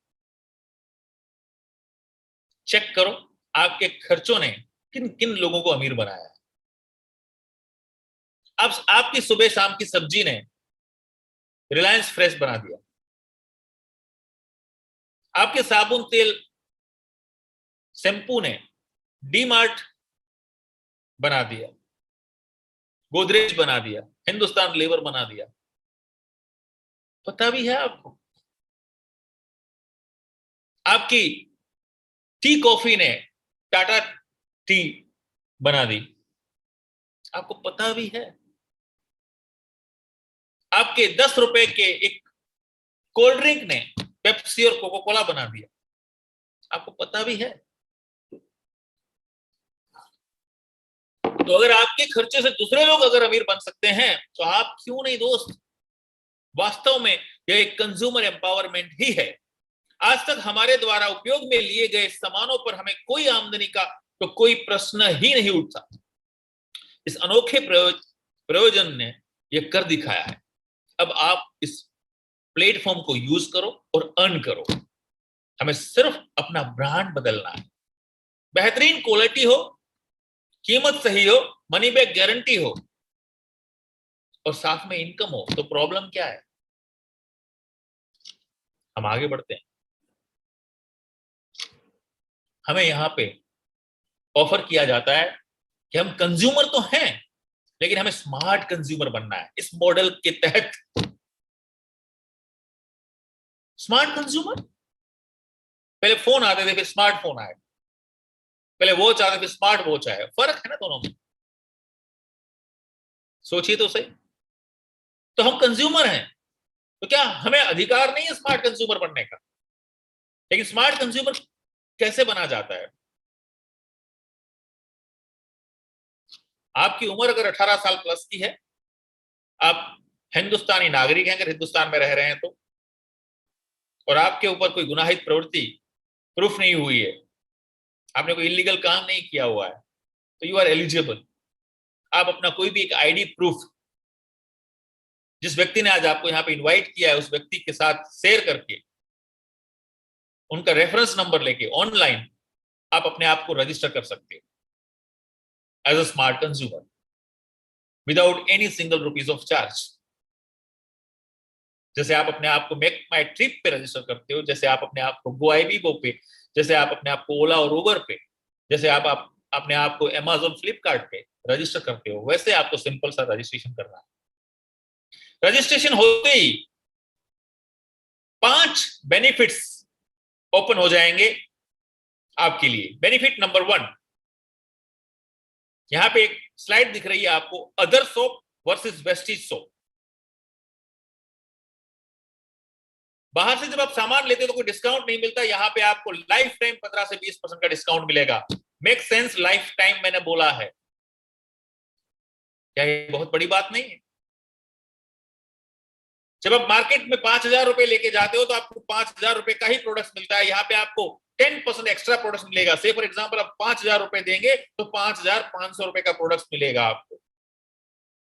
चेक करो आपके खर्चों ने किन किन लोगों को अमीर बनाया है। अब आपकी सुबह शाम की सब्जी ने रिलायंस फ्रेश बना दिया। आपके साबुन तेल शैम्पू ने डी मार्ट बना दिया, गोदरेज बना दिया, हिंदुस्तान लेवर बना दिया। पता भी है आपको? आपकी टी कॉफी ने टाटा टी बना दी। आपको पता भी है? आपके 10 रुपए के एक कोल्ड ड्रिंक ने पेप्सी और कोका कोला बना दिया। आपको पता भी है? तो अगर आपके खर्चे से दूसरे लोग अगर अमीर बन सकते हैं तो आप क्यों नहीं दोस्त? वास्तव में यह एक कंज्यूमर एम्पावरमेंट ही है। आज तक हमारे द्वारा उपयोग में लिए गए सामानों पर हमें कोई आमदनी का तो कोई प्रश्न ही नहीं उठता। इस अनोखे प्रयोजन ने यह कर दिखाया है। अब आप इस प्लेटफॉर्म को यूज करो और अर्न करो। हमें सिर्फ अपना ब्रांड बदलना है। बेहतरीन क्वालिटी हो, कीमत सही हो, मनी बैक गारंटी हो और साथ में इनकम हो, तो प्रॉब्लम क्या है? हम आगे बढ़ते हैं। हमें यहां पे ऑफर किया जाता है कि हम कंज्यूमर तो हैं लेकिन हमें स्मार्ट कंज्यूमर बनना है। इस मॉडल के तहत स्मार्ट कंज्यूमर, पहले फोन आते थे फिर स्मार्टफोन आए, पहले वॉच आते फिर स्मार्ट वॉच आए। फर्क है ना दोनों में? सोचिए तो सही। तो हम कंज्यूमर हैं तो क्या हमें अधिकार नहीं है स्मार्ट कंज्यूमर बनने का? लेकिन स्मार्ट कंज्यूमर कैसे बना जाता है? आपकी उम्र अगर 18 साल प्लस की है, आप हिंदुस्तानी नागरिक हैं अगर हिंदुस्तान में रह रहे हैं तो, और आपके ऊपर कोई गुनाहित प्रवृत्ति प्रूफ नहीं हुई है, आपने कोई इलीगल काम नहीं किया हुआ है, तो यू आर एलिजिबल। आप अपना कोई भी एक आईडी प्रूफ, जिस व्यक्ति ने आज आपको यहां पे इनवाइट किया है उस व्यक्ति के साथ शेयर करके, उनका रेफरेंस नंबर लेके ऑनलाइन आप अपने आप को रजिस्टर कर सकते हो as a smart consumer without any single rupees of charge. जैसे आप अपने आप को मेक माई ट्रिप पे रजिस्टर करते हो, जैसे आप अपने आप को गोआईबीबो पे, जैसे आप अपने आप को ओला और उबर पे, जैसे आप अपने आप को अमेजोन फ्लिपकार्ट पे रजिस्टर करते हो, वैसे आपको सिंपल सा रजिस्ट्रेशन करना है। रजिस्ट्रेशन होते ही 5 बेनिफिट्स ओपन हो जाएंगे आपके लिए। बेनिफिट नंबर 1, यहां पे एक स्लाइड दिख रही है आपको, other soap versus Vestige soap. बाहर से जब आप सामान लेते हो तो कोई डिस्काउंट नहीं मिलता, यहाँ पे आपको लाइफ टाइम 15 से 20% का डिस्काउंट मिलेगा। मेक सेंस, लाइफ टाइम मैंने बोला है, क्या ये बहुत बड़ी बात नहीं है? जब आप मार्केट में 5,000 रुपए लेके जाते हो तो आपको 5,000 रुपए का ही प्रोडक्ट मिलता है, यहाँ पे आपको 10% एक्स्ट्रा प्रोडक्ट मिलेगा। से फॉर एग्जाम्पल आप 5,000 रुपए देंगे तो 5,500 रुपए का प्रोडक्ट मिलेगा आपको।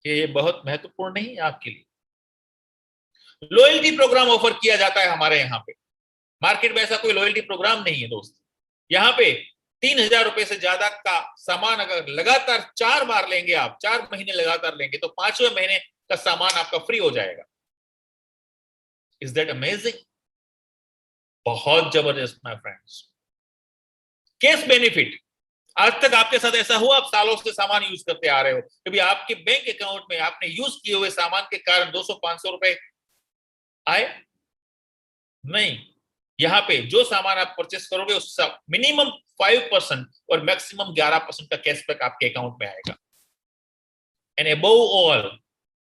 ये बहुत महत्वपूर्ण नहीं है आपके लिए? लॉयल्टी प्रोग्राम ऑफर किया जाता है हमारे यहाँ पे, मार्केट में ऐसा कोई लॉयल्टी प्रोग्राम नहीं है दोस्त। यहाँ पे 3,000 रुपए से ज्यादा का सामान अगर लगातार 4 बार लेंगे, आप 4 महीने लगातार लेंगे तो 5वें महीने का सामान आपका फ्री हो जाएगा। Is that amazing? बहुत जबरदस्त माय फ्रेंड्स। केस बेनिफिट, आज तक आपके साथ ऐसा हुआ, आप सालों से सामान यूज करते आ रहे हो, कभी आपके बैंक अकाउंट में आपने यूज किए हुए सामान के कारण 200-500 रुपए आए? नहीं। यहाँ पे जो सामान आप परचेस करोगे उसका मिनिमम 5% और मैक्सिमम 11% का कैशबैक आपके अकाउंट में आएगा। And above all,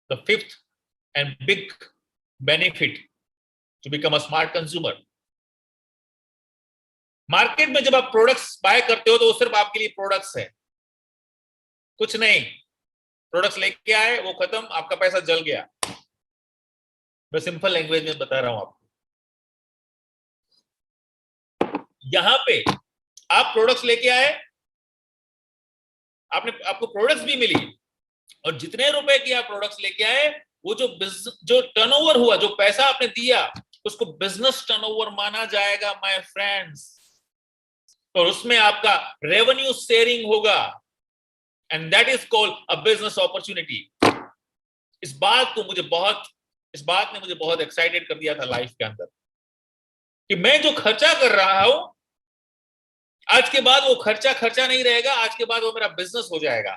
the fifth and big benefit to become a smart consumer, market में जब आप प्रोडक्ट्स बाय करते हो तो वो सिर्फ आपके लिए प्रोडक्ट्स है, कुछ नहीं। प्रोडक्ट्स लेके आए, वो खत्म, आपका पैसा जल गया। मैं सिंपल लैंग्वेज में बता रहा हूं आपको। यहां पे आप प्रोडक्ट्स लेके आए, आपको प्रोडक्ट्स भी मिली, और जितने रुपए की आप प्रोडक्ट्स लेके आए, वो जो टर्नओवर हुआ, जो पैसा आपने दिया, उसको बिजनेस टर्नओवर माना जाएगा माय फ्रेंड्स, और उसमें आपका रेवेन्यू शेयरिंग होगा, and that is called a business opportunity. इस बात ने मुझे बहुत एक्साइटेड कर दिया था लाइफ के अंदर, कि मैं जो खर्चा कर रहा हूं, आज के बाद वो खर्चा नहीं रहेगा, आज के बाद वो मेरा बिजनेस हो जाएगा,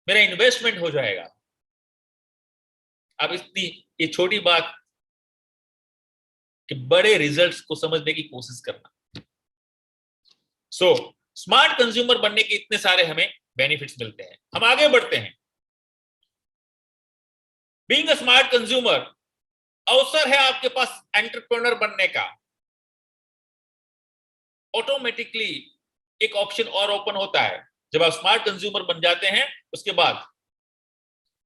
मेरा इन्वेस्टमेंट हो जाएगा। अब इतनी ये छोटी बात कि बड़े रिजल्ट्स को समझने की कोशिश करना। सो स्मार्ट कंज्यूमर बनने के इतने सारे हमें बेनिफिट्स मिलते हैं। हम आगे बढ़ते हैं। बीइंग अ स्मार्ट कंज्यूमर, अवसर है आपके पास एंटरप्रेन्योर बनने का। ऑटोमेटिकली एक ऑप्शन और ओपन होता है जब आप स्मार्ट कंज्यूमर बन जाते हैं। उसके बाद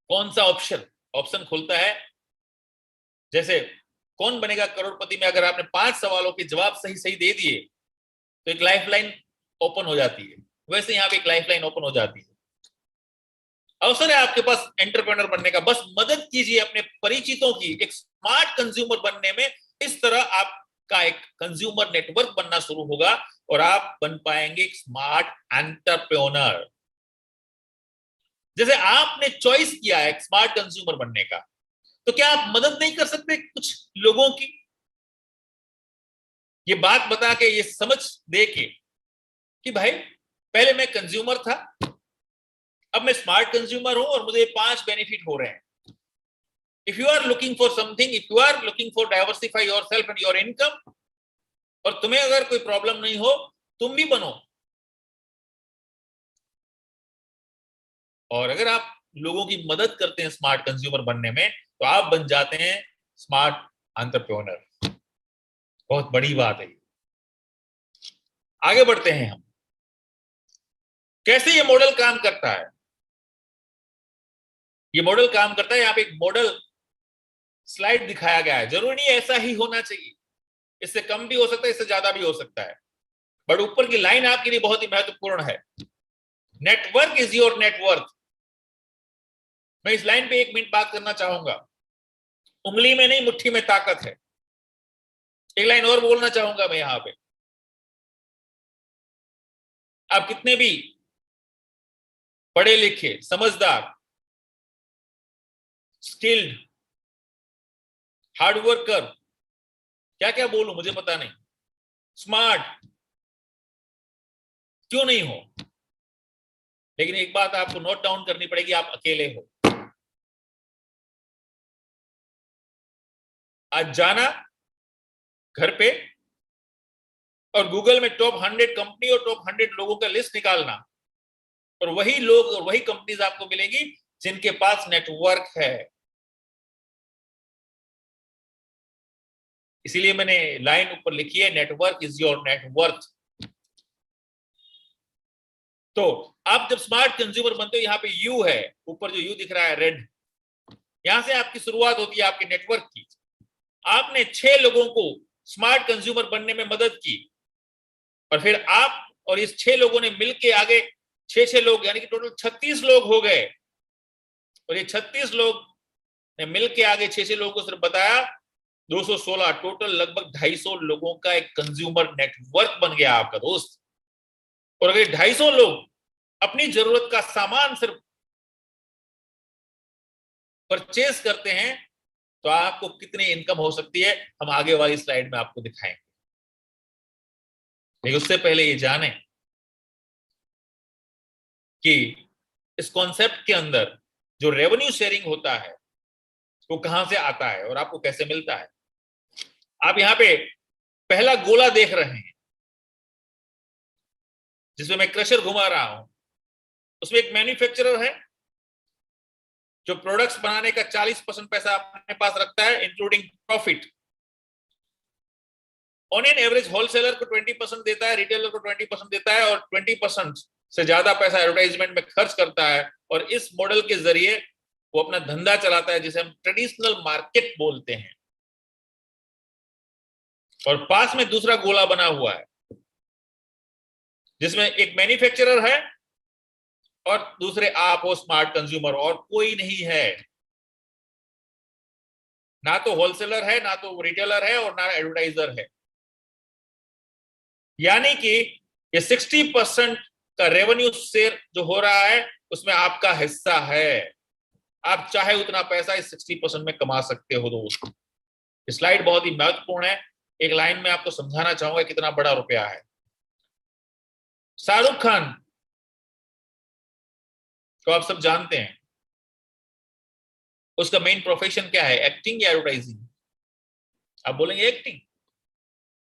कौन सा ऑप्शन खुलता है? जैसे कौन बनेगा करोड़पति में अगर आपने 5 सवालों के जवाब सही दे दिए तो एक लाइफलाइन ओपन हो जाती है, वैसे यहां पे एक लाइफलाइन ओपन हो जाती है। अवसर है आपके पास एंटरप्रेन्योर बनने का, बस मदद कीजिए अपने परिचितों की एक स्मार्ट कंज्यूमर बनने में। इस तरह आपका एक कंज्यूमर नेटवर्क बनना शुरू होगा और आप बन पाएंगे एक स्मार्ट एंटरप्रेन्योर। जैसे आपने चॉइस किया है स्मार्ट कंज्यूमर बनने का, तो क्या आप मदद नहीं कर सकते कुछ लोगों की? ये बात बता के, ये समझ दे के कि भाई पहले मैं कंज्यूमर था, अब मैं स्मार्ट कंज्यूमर हूं और मुझे 5 बेनिफिट हो रहे हैं। If you are looking for something, if you are looking for diversify yourself and your income, और तुम्हें अगर कोई प्रॉब्लम नहीं हो, तुम भी बनो। और अगर आप लोगों की मदद करते हैं स्मार्ट कंज्यूमर बनने में, तो आप बन जाते हैं स्मार्ट एंटरप्रेन्योर। बहुत बड़ी बात है। आगे बढ़ते हैं हम। कैसे ये मॉडल काम करता है? ये मॉडल काम करता है, यहां पे एक मॉडल स्लाइड दिखाया गया है। जरूरी नहीं ऐसा ही होना चाहिए, इससे कम भी हो सकता है, इससे ज्यादा भी हो सकता है, बट ऊपर की लाइन आपके लिए बहुत ही महत्वपूर्ण है। Network is your net worth. मैं इस लाइन पे 1 मिनट बात करना चाहूंगा। उंगली में नहीं, मुट्ठी में ताकत है। एक लाइन और बोलना चाहूंगा मैं यहां पे। आप कितने भी पढ़े लिखे, समझदार, स्किल्ड, हार्ड वर्कर, क्या क्या बोलूं मुझे पता नहीं, स्मार्ट क्यों नहीं हो, लेकिन एक बात आपको नोट डाउन करनी पड़ेगी, आप अकेले हो। आज जाना घर पे और गूगल में टॉप 100 कंपनी और टॉप 100 लोगों का लिस्ट निकालना, और वही लोग और वही कंपनीज आपको मिलेंगी जिनके पास नेटवर्क है। इसीलिए मैंने लाइन ऊपर लिखी है, नेटवर्क इज योर नेटवर्थ। तो आप जब स्मार्ट कंज्यूमर बनते हो, यहाँ पे यू है, ऊपर जो यू दिख रहा है रेड, यहां से आपकी शुरुआत होती है आपके नेटवर्क की। आपने 6 लोगों को स्मार्ट कंज्यूमर बनने में मदद की, और फिर आप और इस 6 लोगों ने मिलके आगे 6 लोग, यानी कि टोटल 36 लोग हो गए। और ये 36 लोग ने मिलके आगे 6 लोगों को सिर्फ बताया, 216, टोटल लगभग 250 लोगों का एक कंज्यूमर नेटवर्क बन गया आपका दोस्त। और अगर 250 लोग अपनी जरूरत का सामान सिर्फ परचेज करते हैं, तो आपको कितनी इनकम हो सकती है, हम आगे वाली स्लाइड में आपको दिखाएंगे। लेकिन उससे पहले ये जाने कि इस कॉन्सेप्ट के अंदर जो रेवेन्यू शेयरिंग होता है वो कहां से आता है और आपको कैसे मिलता है। आप यहां पे पहला गोला देख रहे हैं जिसमें मैं क्रशर घुमा रहा हूं, उसमें एक मैन्युफैक्चरर है जो प्रोडक्ट्स बनाने का 40% पैसा अपने पास रखता है, including profit. On an average wholesaler को 20% देता है, रिटेलर को 20% देता है, और 20% से ज्यादा पैसा एडवर्टाइजमेंट में खर्च करता है। और इस मॉडल के जरिए वो अपना धंधा चलाता है, जिसे हम ट्रेडिशनल मार्केट बोलते हैं। और पास में दूसरा गोला बना हुआ है जिसमें एक मैन्युफैक्चरर है और दूसरे आप हो स्मार्ट कंज्यूमर, और कोई नहीं है। ना तो होलसेलर है, ना तो रिटेलर है, और ना एडवर्टाइजर है। यानी कि ये 60% का रेवेन्यू शेयर जो हो रहा है उसमें आपका हिस्सा है। आप चाहे उतना पैसा इस 60% में कमा सकते हो दोस्त। स्लाइड बहुत ही महत्वपूर्ण है, एक लाइन में आपको समझाना चाहूंगा कितना बड़ा रुपया है। शाहरुख खान को आप सब जानते हैं, उसका मेन प्रोफेशन क्या है, एक्टिंग या एडवर्टाइजिंग? आप बोलेंगे एक्टिंग।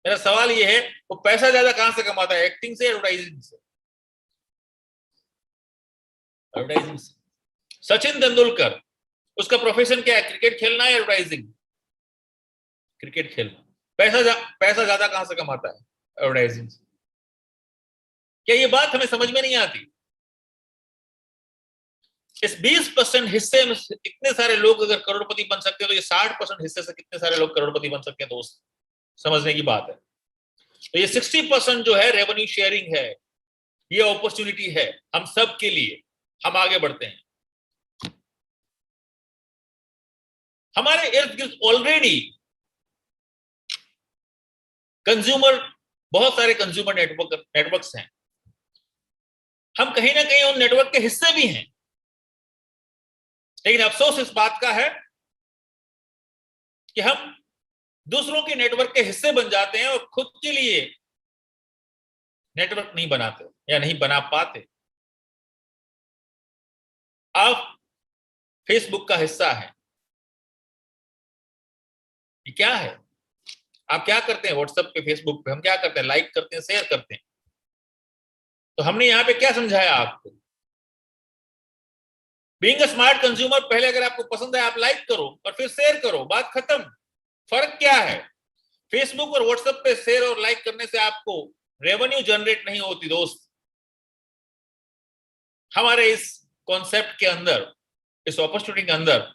मेरा सवाल यह है, वो पैसा ज्यादा कहां से कमाता है, एक्टिंग से, एडवर्टाइजिंग से? एडवर्टाइजिंग से। सचिन तेंदुलकर, उसका प्रोफेशन क्या है, क्रिकेट खेलना या एडवर्टाइजिंग? क्रिकेट खेलना। पैसा ज्यादा कहां से कमाता है, एडवर्टाइजिंग से। क्या ये बात हमें समझ में नहीं आती? इस 20% हिस्से में इतने सारे लोग अगर करोड़पति बन सकते हैं, तो ये 60% हिस्से से कितने सारे लोग करोड़पति बन सकते हैं दोस्त? समझने की बात है। तो ये 60% जो है रेवेन्यू शेयरिंग है, ये अपॉर्चुनिटी है हम सब के लिए। हम आगे बढ़ते हैं। हमारे इर्द गिर्द ऑलरेडी कंज्यूमर, बहुत सारे कंज्यूमर नेटवर्क्स हैं। हम कहीं ना कहीं उन नेटवर्क के हिस्से भी हैं, लेकिन अफसोस इस बात का है कि हम दूसरों के नेटवर्क के हिस्से बन जाते हैं और खुद के लिए नेटवर्क नहीं बनाते या नहीं बना पाते। आप फेसबुक का हिस्सा है, ये क्या है? आप क्या करते हैं व्हाट्सएप पे, फेसबुक पे? हम क्या करते हैं, लाइक करते हैं, शेयर करते हैं। तो हमने यहां पे क्या समझाया आपको? बीइंग अ स्मार्ट कंज्यूमर, पहले अगर आपको पसंद है आप लाइक करो और फिर शेयर करो, बात खत्म। फर्क क्या है? फेसबुक और व्हाट्सएप पे शेयर और लाइक करने से आपको रेवेन्यू जनरेट नहीं होती दोस्त। हमारे इस कॉन्सेप्ट के अंदर, इस अपॉर्चुनिटी के अंदर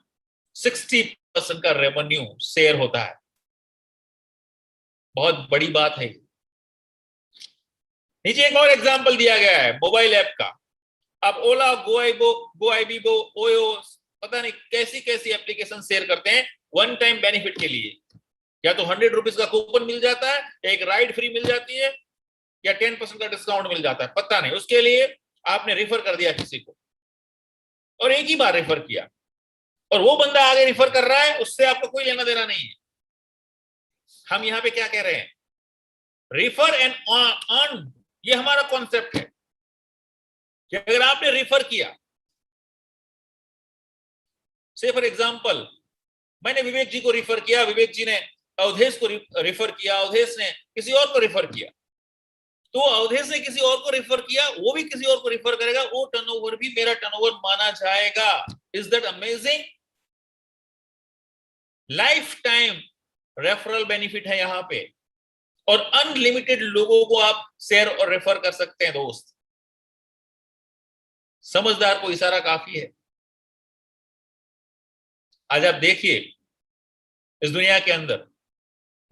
60% का रेवेन्यू शेयर होता है। बहुत बड़ी बात है। नीचे एक और एग्जांपल दिया गया है मोबाइल ऐप का। आप ओला, गोआईबीबो, ओयो, पता नहीं कैसी कैसी एप्लीकेशन शेयर करते हैं वन टाइम बेनिफिट के लिए। या तो 100 रुपीज का कूपन मिल जाता है, एक राइड फ्री मिल जाती है, या 10% का डिस्काउंट मिल जाता है, पता नहीं। उसके लिए आपने रेफर कर दिया किसी को, और एक ही बार रेफर किया, और वो बंदा आगे रेफर कर रहा है, उससे आपको कोई लेना देना नहीं है। हम यहां पे क्या कह रहे हैं, रेफर एंड अर्न। ये हमारा कॉन्सेप्ट है कि अगर आपने रेफर किया, से फॉर एग्जांपल मैंने विवेक जी को रेफर किया, विवेक जी ने अवधेश को रेफर किया, अवधेश ने किसी और को रेफर किया, तो अवधेश ने किसी और को रेफर किया, वो भी किसी और को रेफर करेगा, वो टर्नओवर भी मेरा टर्नओवर माना जाएगा। Is that amazing? Life time referral benefit है यहां पे, और अनलिमिटेड लोगों को आप शेयर और रेफर कर सकते हैं दोस्त। समझदार को इशारा काफी है। आज आप देखिए इस दुनिया के अंदर,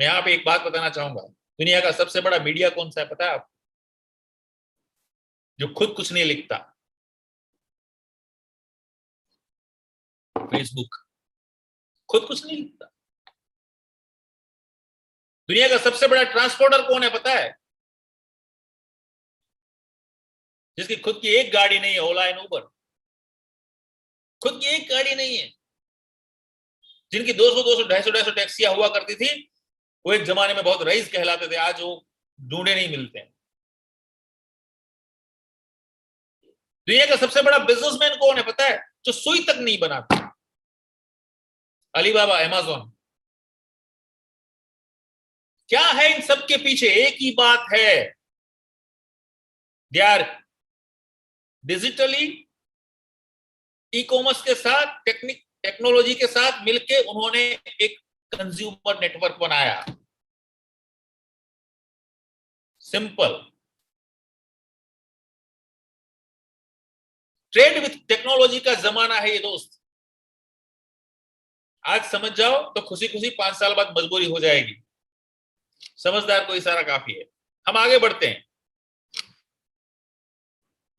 मैं यहां पे एक बात बताना चाहूंगा, दुनिया का सबसे बड़ा मीडिया कौन सा है पता है आपको? जो खुद कुछ नहीं लिखता, फेसबुक खुद कुछ नहीं लिखता। दुनिया का सबसे बड़ा ट्रांसपोर्टर कौन है पता है? जिसकी खुद की एक गाड़ी नहीं है, ओला एंड उबर। खुद की एक गाड़ी नहीं है। जिनकी 200 200 250 टैक्सियां हुआ करती थी, वो एक जमाने में बहुत रईस कहलाते थे, आज वो ढूंढे नहीं मिलते हैं। दुनिया का सबसे बड़ा बिजनेसमैन कौन है पता है? जो सुई तक नहीं बनाता। Alibaba, Amazon. क्या है इन सब के पीछे? एक ही बात है, they are digitally e commerce के साथ, टेक्नोलॉजी के साथ मिलके उन्होंने एक कंज्यूमर नेटवर्क बनाया। सिंपल। ट्रेड विथ टेक्नोलॉजी का जमाना है ये दोस्त। आज समझ जाओ तो खुशी खुशी 5 साल बाद मजबूरी हो जाएगी। समझदार को इशारा काफी है। हम आगे बढ़ते हैं,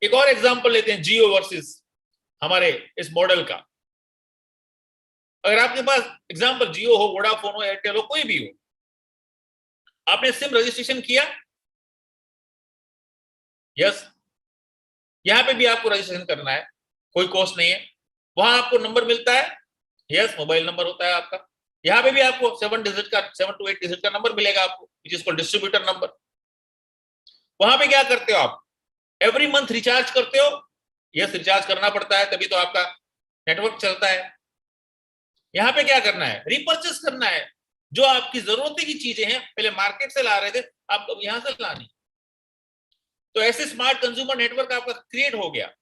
एक और एग्जांपल लेते हैं जियो वर्सेस हमारे इस मॉडल का। अगर आपके पास एग्जांपल जियो हो, वोडाफोन हो, एयरटेल हो, कोई भी हो, आपने सिम रजिस्ट्रेशन किया, यस, यहां पे भी आपको रजिस्ट्रेशन करना है, कोई कॉस्ट नहीं है। वहां आपको नंबर मिलता है, यस, मोबाइल नंबर होता है आपका। यहां पे भी आपको 7 to 8 डिजिट का नंबर मिलेगा आपको, which is called distributor number. वहां पे क्या करते हो आप? एवरी मंथ रिचार्ज करते हो, यस, रिचार्ज करना पड़ता है, तभी तो आपका नेटवर्क चलता है। यहां पे क्या करना है? रिपर्चेस करना है। जो आपकी जरूरत की चीजें हैं, पहले मार्केट से ला रहे थे, आप अब यहां से लानी। तो ऐसे स्मार्ट कंज्यूमर नेटवर्क आपका क्रिएट हो गया,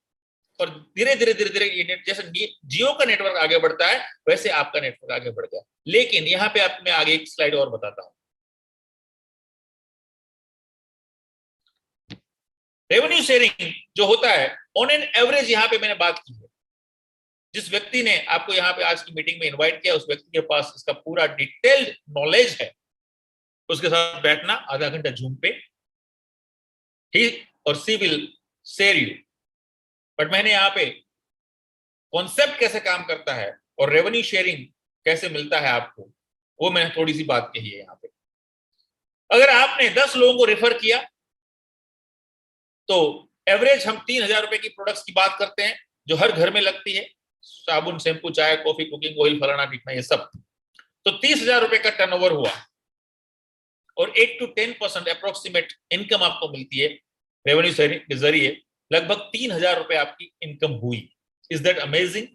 और धीरे धीरे धीरे धीरे ये जैसे जियो का नेटवर्क आगे बढ़ता है, वैसे आपका नेटवर्क आगे बढ़ गया। लेकिन यहां पे आपको मैं आगे एक स्लाइड और बताता हूं। रेवेन्यू शेयरिंग जो होता है, ऑन एन एवरेज, यहां पे मैंने बात की है, जिस व्यक्ति ने आपको यहाँ पे आज की मीटिंग में इनवाइट किया, उस व्यक्ति के पास इसका पूरा डिटेल्ड नॉलेज है। उसके साथ बैठना, आधा घंटा जूम पे, ठीक, और सी विल शेयर यू। बट मैंने यहाँ पे कॉन्सेप्ट कैसे काम करता है और रेवेन्यू शेयरिंग कैसे मिलता है आपको, वो मैंने थोड़ी सी बात कही है यहाँ पे। अगर आपने 10 लोगों को रेफर किया, तो एवरेज हम 3,000 रुपए की प्रोडक्ट्स की बात करते हैं, जो हर घर में लगती है, साबुन, शैम्पू, चाय, कॉफी, कुकिंग ऑयल, फलाना ढिकना, ये सब। तो 30,000 रुपए का टर्नओवर हुआ, और 8 to 10% अप्रोक्सीमेट इनकम आपको मिलती है रेवेन्यू शेयरिंग के जरिए। लगभग 3,000 रुपए आपकी इनकम हुई। Is that amazing?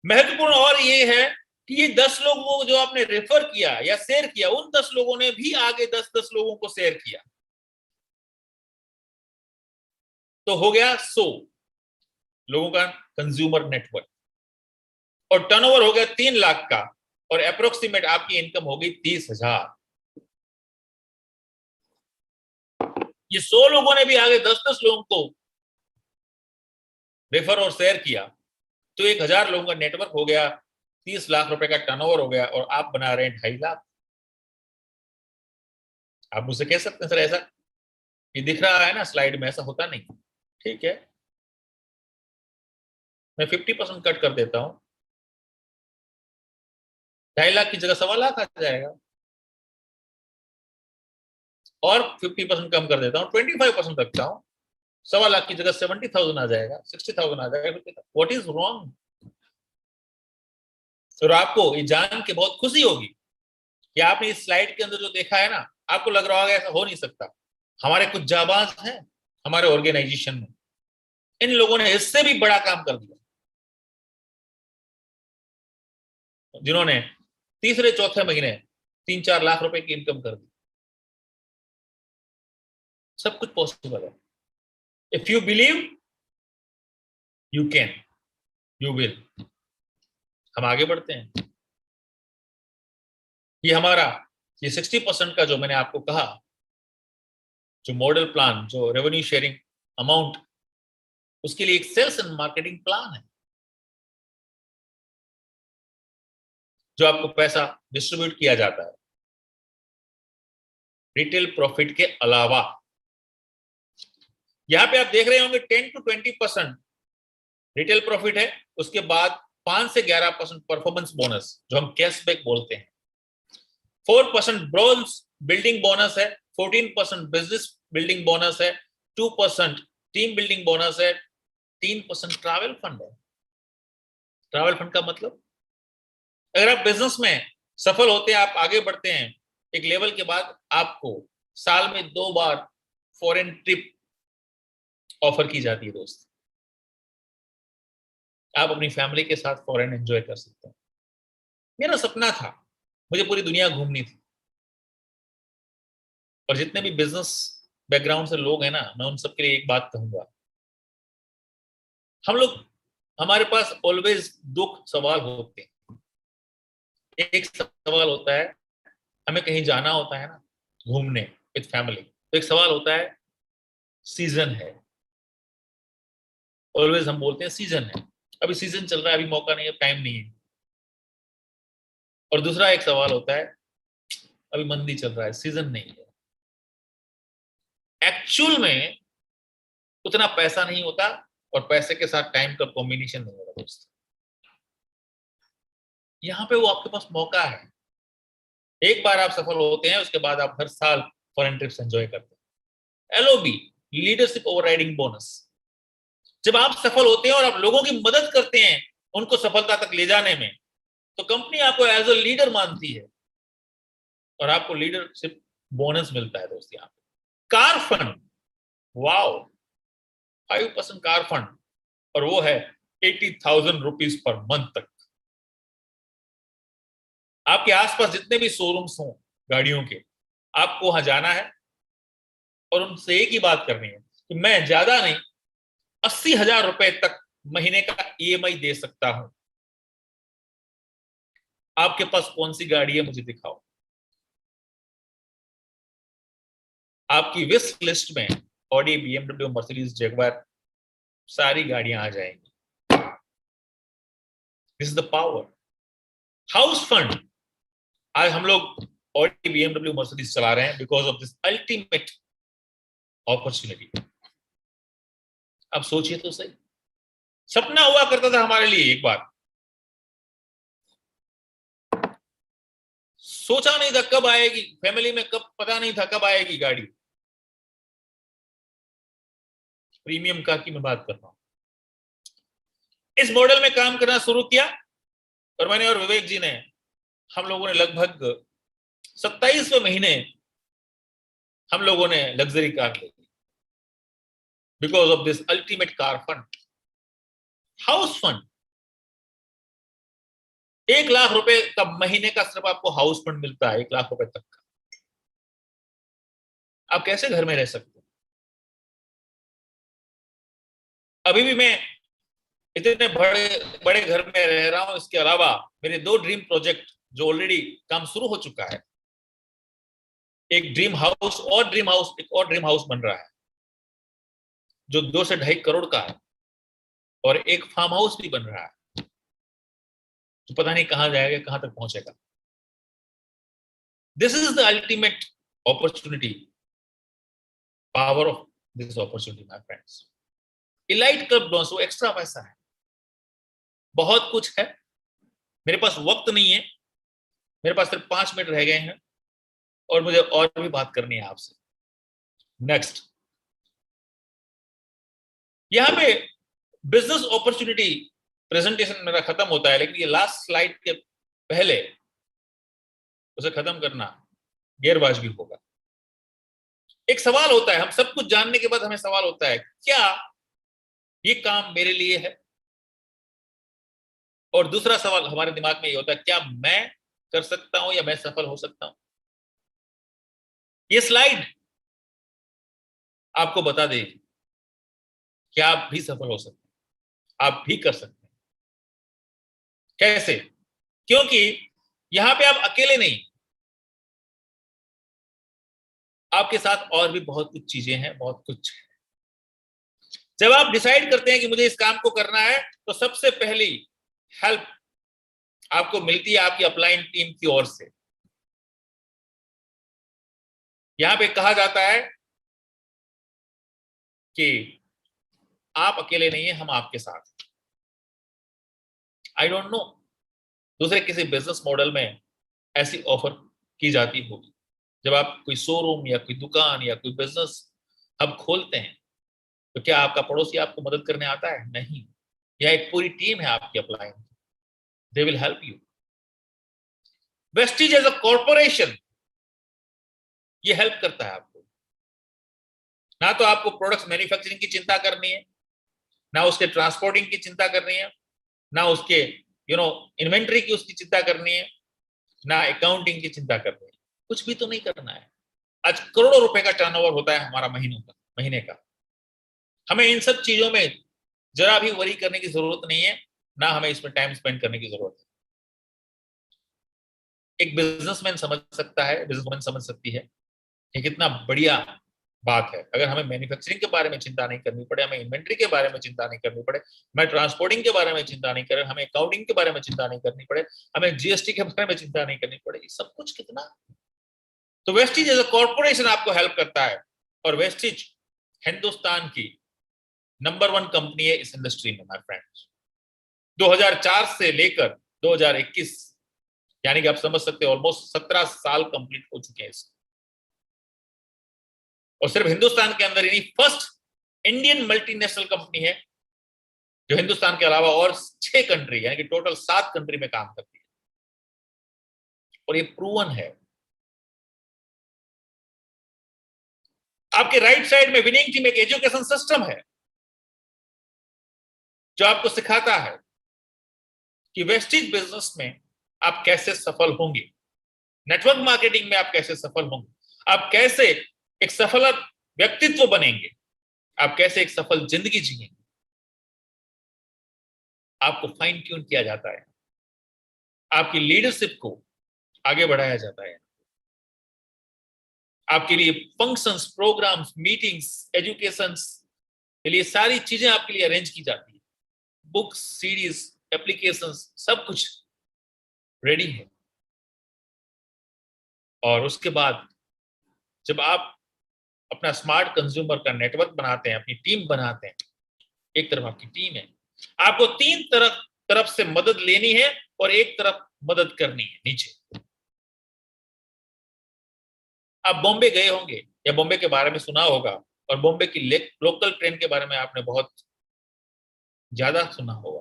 महत्वपूर्ण और ये है कि ये 10 लोगों को जो आपने रेफर किया या शेयर किया, उन 10 लोगों ने भी आगे 10-10 लोगों को शेयर किया, तो हो गया 100 लोगों का कंज्यूमर नेटवर्क, और टर्नओवर हो गया 3 लाख का, और अप्रोक्सीमेट आपकी इनकम हो गई 30,000। ये 100 लोगों ने भी आगे 10-10 लोगों को रेफर और शेयर किया, तो 1,000 लोगों का नेटवर्क हो गया, 30 लाख रुपए का टर्नओवर हो गया, और आप बना रहे हैं 2.5 लाख। आप मुझसे कह सकते हैं सर ऐसा ये दिख रहा है ना स्लाइड में, ऐसा होता नहीं। ठीक है, मैं 50% कट कर देता हूं, 2.5 लाख की जगह 1.25 लाख आ जाएगा, और 50% कम कर देता हूं, 25% रखता हूं, 1.25 लाख की जगह 70,000 आ जाएगा, 60,000 आ जाएगा। What is wrong? और आपको ये जान के बहुत खुशी होगी कि आपने इस स्लाइड के अंदर जो देखा है ना, आपको लग रहा होगा ऐसा हो नहीं सकता। हमारे कुछ जाबाज हैं हमारे ऑर्गेनाइजेशन में, इन लोगों ने इससे भी बड़ा काम कर दिया, जिन्होंने तीसरे चौथे महीने 3-4 लाख रुपए की इनकम कर दी। सब कुछ पॉसिबल है। If you believe, you can, you will. हम आगे बढ़ते हैं। ये हमारा ये 60% का जो मैंने आपको कहा, जो मॉडल प्लान, जो रेवेन्यू शेयरिंग अमाउंट, उसके लिए एक सेल्स एंड मार्केटिंग प्लान है, जो आपको पैसा डिस्ट्रीब्यूट किया जाता है रिटेल प्रॉफिट के अलावा। यहां पे आप देख रहे होंगे 10 to 20% रिटेल प्रॉफिट है, उसके बाद 5 से 11% परफॉर्मेंस बोनस जो हम कैशबैक बोलते हैं, 4% ब्रोन्स बिल्डिंग बोनस है, 14% बिजनेस बिल्डिंग बोनस है, 2% टीम बिल्डिंग बोनस है, 3% ट्रैवल फंड है। ट्रैवल फंड का मतलब, अगर आप बिजनेस में सफल होते हैं, आप आगे बढ़ते हैं, एक लेवल के बाद आपको साल में 2 बार फॉरेन ट्रिप ऑफर की जाती है दोस्त। आप अपनी फैमिली के साथ फॉरेन एंजॉय कर सकते हैं। मेरा सपना था, मुझे पूरी दुनिया घूमनी थी, और जितने भी बिजनेस बैकग्राउंड से लोग हैं ना, मैं उन सबके लिए एक बात कहूंगा, हम लोग, हमारे पास ऑलवेज 2 सवाल होते हैं। एक सवाल होता है, हमें कहीं जाना होता है ना घूमने विद फैमिली, तो एक सवाल होता है सीजन है। ऑलवेज हम बोलते हैं सीजन है, अभी सीजन चल रहा है, अभी मौका नहीं है, टाइम नहीं है। और दूसरा एक सवाल होता है, अभी मंदी चल रहा है, सीजन नहीं है। एक्चुअल में उतना पैसा नहीं होता, और पैसे के साथ टाइम का कॉम्बिनेशन नहीं होता दोस्त। यहां पे वो आपके पास मौका है, एक बार आप सफल होते हैं, उसके बाद आप हर साल फॉरेन ट्रिप्स एंजॉय करते हैं। एलओबी, लीडरशिप ओवरराइडिंग बोनस, जब आप सफल होते हैं और आप लोगों की मदद करते हैं उनको सफलता तक ले जाने में, तो कंपनी आपको एज अ लीडर मानती है और आपको लीडरशिप बोनस मिलता है दोस्त। यहाँ पे car fund, wow, 5% car fund, और वो है 80,000 रुपीज पर मंथ तक। आपके आसपास जितने भी शोरूम्स हों गाड़ियों के, आपको वहां जाना है और उनसे एक ही बात करनी है कि मैं ज्यादा नहीं 80,000 रुपए तक महीने का ईएमआई दे सकता हूं, आपके पास कौन सी गाड़ी है मुझे दिखाओ। आपकी विश लिस्ट में ऑडी, बीएमडब्ल्यू, मर्सिडीज, जगुआर, सारी गाड़ियां आ जाएंगी। This is the power. House fund, आज हम लोग ऑडी, बीएमडब्ल्यू, मर्सिडीज चला रहे हैं because of this ultimate opportunity. अब सोचिए तो सही, सपना हुआ करता था हमारे लिए एक बार, सोचा नहीं था कब आएगी, फैमिली में कब पता नहीं था कब आएगी गाड़ी। प्रीमियम कार की मैं बात कर रहा हूं। इस मॉडल में काम करना शुरू किया, और मैंने और विवेक जी ने, हम लोगों ने लगभग 27वें महीने हम लोगों ने लग्जरी कार ली, because of this ultimate car fund. House fund, 1 lakh रुपए का महीने का सिर्फ आपको हाउस फंड मिलता है, 1 लाख रुपए तक का। आप कैसे घर में रह सकते हैं? अभी भी मैं इतने बड़े बड़े घर में रह रहा हूं, इसके अलावा मेरे 2 ड्रीम प्रोजेक्ट जो ऑलरेडी काम शुरू हो चुका है। एक ड्रीम हाउस और एक और ड्रीम हाउस बन रहा है जो 2 से 2.5 करोड़ का है, और एक फार्म हाउस भी बन रहा है तो पता नहीं कहां जाएगा, कहां तक पहुंचेगा। This is the ultimate opportunity, power of this opportunity my friends. Elite club bonus, वो एक्स्ट्रा पैसा है, बहुत कुछ है। मेरे पास वक्त नहीं है, मेरे पास सिर्फ 5 मिनट रह गए हैं, और मुझे और भी बात करनी है आपसे। नेक्स्ट, यहां पे बिजनेस अपॉर्चुनिटी प्रेजेंटेशन मेरा खत्म होता है, लेकिन ये लास्ट स्लाइड के पहले उसे खत्म करना गैरवाजिबी होगा। एक सवाल होता है, हम सब कुछ जानने के बाद हमें सवाल होता है, क्या ये काम मेरे लिए है? और दूसरा सवाल हमारे दिमाग में ये होता है, क्या मैं कर सकता हूं या मैं सफल हो सकता हूं? ये स्लाइड आपको बता देगी कि आप भी सफल हो सकते हैं, आप भी कर सकते हैं। कैसे? क्योंकि यहां पे आप अकेले नहीं, आपके साथ और भी बहुत कुछ चीजें हैं, बहुत कुछ है। जब आप डिसाइड करते हैं कि मुझे इस काम को करना है, तो सबसे पहली हेल्प आपको मिलती है आपकी अपलाइन टीम की ओर से। यहां पे कहा जाता है कि आप अकेले नहीं है, हम आपके साथ। आई डोंट नो दूसरे किसी बिजनेस मॉडल में ऐसी ऑफर की जाती होगी। जब आप कोई शोरूम या कोई दुकान या कोई बिजनेस हब खोलते हैं, तो क्या आपका पड़ोसी आपको मदद करने आता है? नहीं। यह एक पूरी टीम है आपकी upline, they will help you. Vestige as a corporation ये हेल्प करता है आपको। ना तो आपको प्रोडक्ट्स मैन्युफैक्चरिंग की चिंता करनी है, ना उसके ट्रांसपोर्टिंग की चिंता करनी है, ना उसके इन्वेंट्री की उसकी चिंता करनी है, ना अकाउंटिंग की चिंता करनी है। कुछ भी तो नहीं करना है। आज करोड़ों रुपए का टर्नओवर होता है हमारा महीने का। हमें इन सब चीजों में जरा भी वरी करने की जरूरत नहीं है, ना हमें इसमें टाइम स्पेंड करने की जरूरत है। एक बिजनेसमैन समझ सकता है, बिजनेसवुमन समझ सकती है ये कितना बढ़िया बात है। अगर हमें मैन्युफैक्चरिंग के बारे में चिंता नहीं करनी पड़े, हमें इन्वेंट्री के बारे में चिंता नहीं करनी पड़े, हमें ट्रांसपोर्टिंग के बारे में चिंता नहीं करें, हमें अकाउंटिंग के बारे में चिंता नहीं करनी पड़े, हमें जीएसटी के बारे में चिंता नहीं करनी पड़े, सब कुछ कितना। तो वेस्टीज एज अ कॉर्पोरेशन आपको हेल्प करता है, और वेस्टीज हिंदुस्तान की नंबर 1 कंपनी है इस इंडस्ट्री में, माय फ्रेंड्स। 2004 से लेकर 2021, यानी कि आप समझ सकते हैं ऑलमोस्ट 17 साल कंप्लीट हो चुके हैं इसको। और सिर्फ हिंदुस्तान के अंदर ही फर्स्ट इंडियन मल्टीनेशनल कंपनी है जो हिंदुस्तान के अलावा और 6 कंट्री, यानी कि टोटल 7 कंट्री में काम करती है। और ये प्रूवन है। आपके राइट साइड में विनिंग टीम एक एजुकेशन सिस्टम है जो आपको सिखाता है कि वेस्टीज बिजनेस में आप कैसे सफल होंगे, नेटवर्क मार्केटिंग में आप कैसे सफल होंगे, आप कैसे एक सफल व्यक्तित्व बनेंगे, आप कैसे एक सफल जिंदगी जिएंगे। आपको फाइन ट्यून किया जाता है, आपकी लीडरशिप को आगे बढ़ाया जाता है, आपके लिए फंक्शंस, प्रोग्राम्स, मीटिंग्स, एजुकेशंस के लिए सारी चीजें आपके लिए अरेंज की जाती है। बुक्स, सीरीज, एप्लीकेशंस, सब कुछ रेडी है। और उसके बाद जब आप अपना स्मार्ट कंज्यूमर का नेटवर्क बनाते हैं, अपनी टीम बनाते हैं, एक तरफ आपकी टीम है, आपको 3 तरफ से मदद लेनी है और एक तरफ मदद करनी है नीचे। आप बॉम्बे गए होंगे या बॉम्बे के बारे में सुना होगा, और बॉम्बे की लोकल ट्रेन के बारे में आपने बहुत ज्यादा सुना होगा।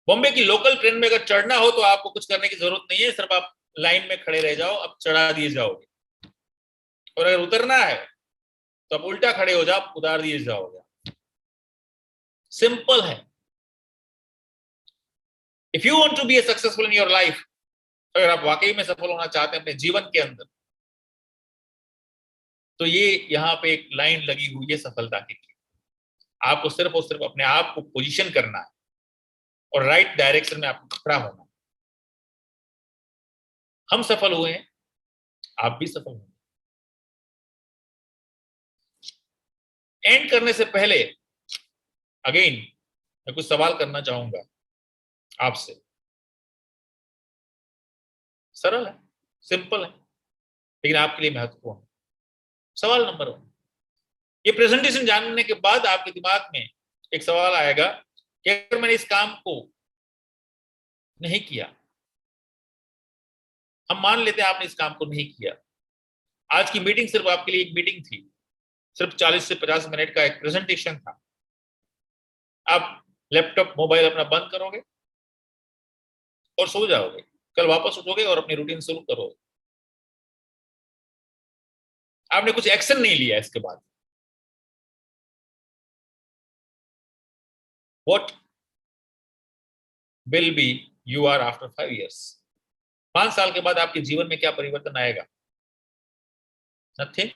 बॉम्बे की लोकल ट्रेन में अगर चढ़ना हो तो आपको कुछ करने की जरूरत नहीं है, सिर्फ आप लाइन में खड़े रह जाओ, आप चढ़ा दिए जाओगे। और अगर उतरना है तो आप उल्टा खड़े हो जाओ, उतार दिए जाओगे। सिंपल है। If you want to be successful in your life, अगर आप वाकई में सफल होना चाहते हैं अपने जीवन के अंदर, तो ये यहां पे एक लाइन लगी हुई है सफलता की। आपको सिर्फ और सिर्फ अपने आप को पोजीशन करना है और राइट डायरेक्शन में आपको खड़ा होना है। हम सफल हुए हैं, आप भी सफल होंगे। एंड करने से पहले अगेन मैं कुछ सवाल करना चाहूंगा आपसे। सरल है, सिंपल है, लेकिन आपके लिए महत्वपूर्ण है। सवाल नंबर 1, ये प्रेजेंटेशन जानने के बाद आपके दिमाग में एक सवाल आएगा कि अगर मैंने इस काम को नहीं किया, हम मान लेते हैं आपने इस काम को नहीं किया, आज की मीटिंग सिर्फ आपके लिए एक मीटिंग थी, सिर्फ 40 से 50 मिनट का एक प्रेजेंटेशन था, आप लैपटॉप मोबाइल अपना बंद करोगे और सो जाओगे, कल वापस उठोगे और अपनी रूटीन शुरू करोगे। आपने कुछ एक्शन नहीं लिया इसके बाद। What will be you are after 5 years? 5 साल के बाद आपके जीवन में क्या परिवर्तन आएगा? नथिंग।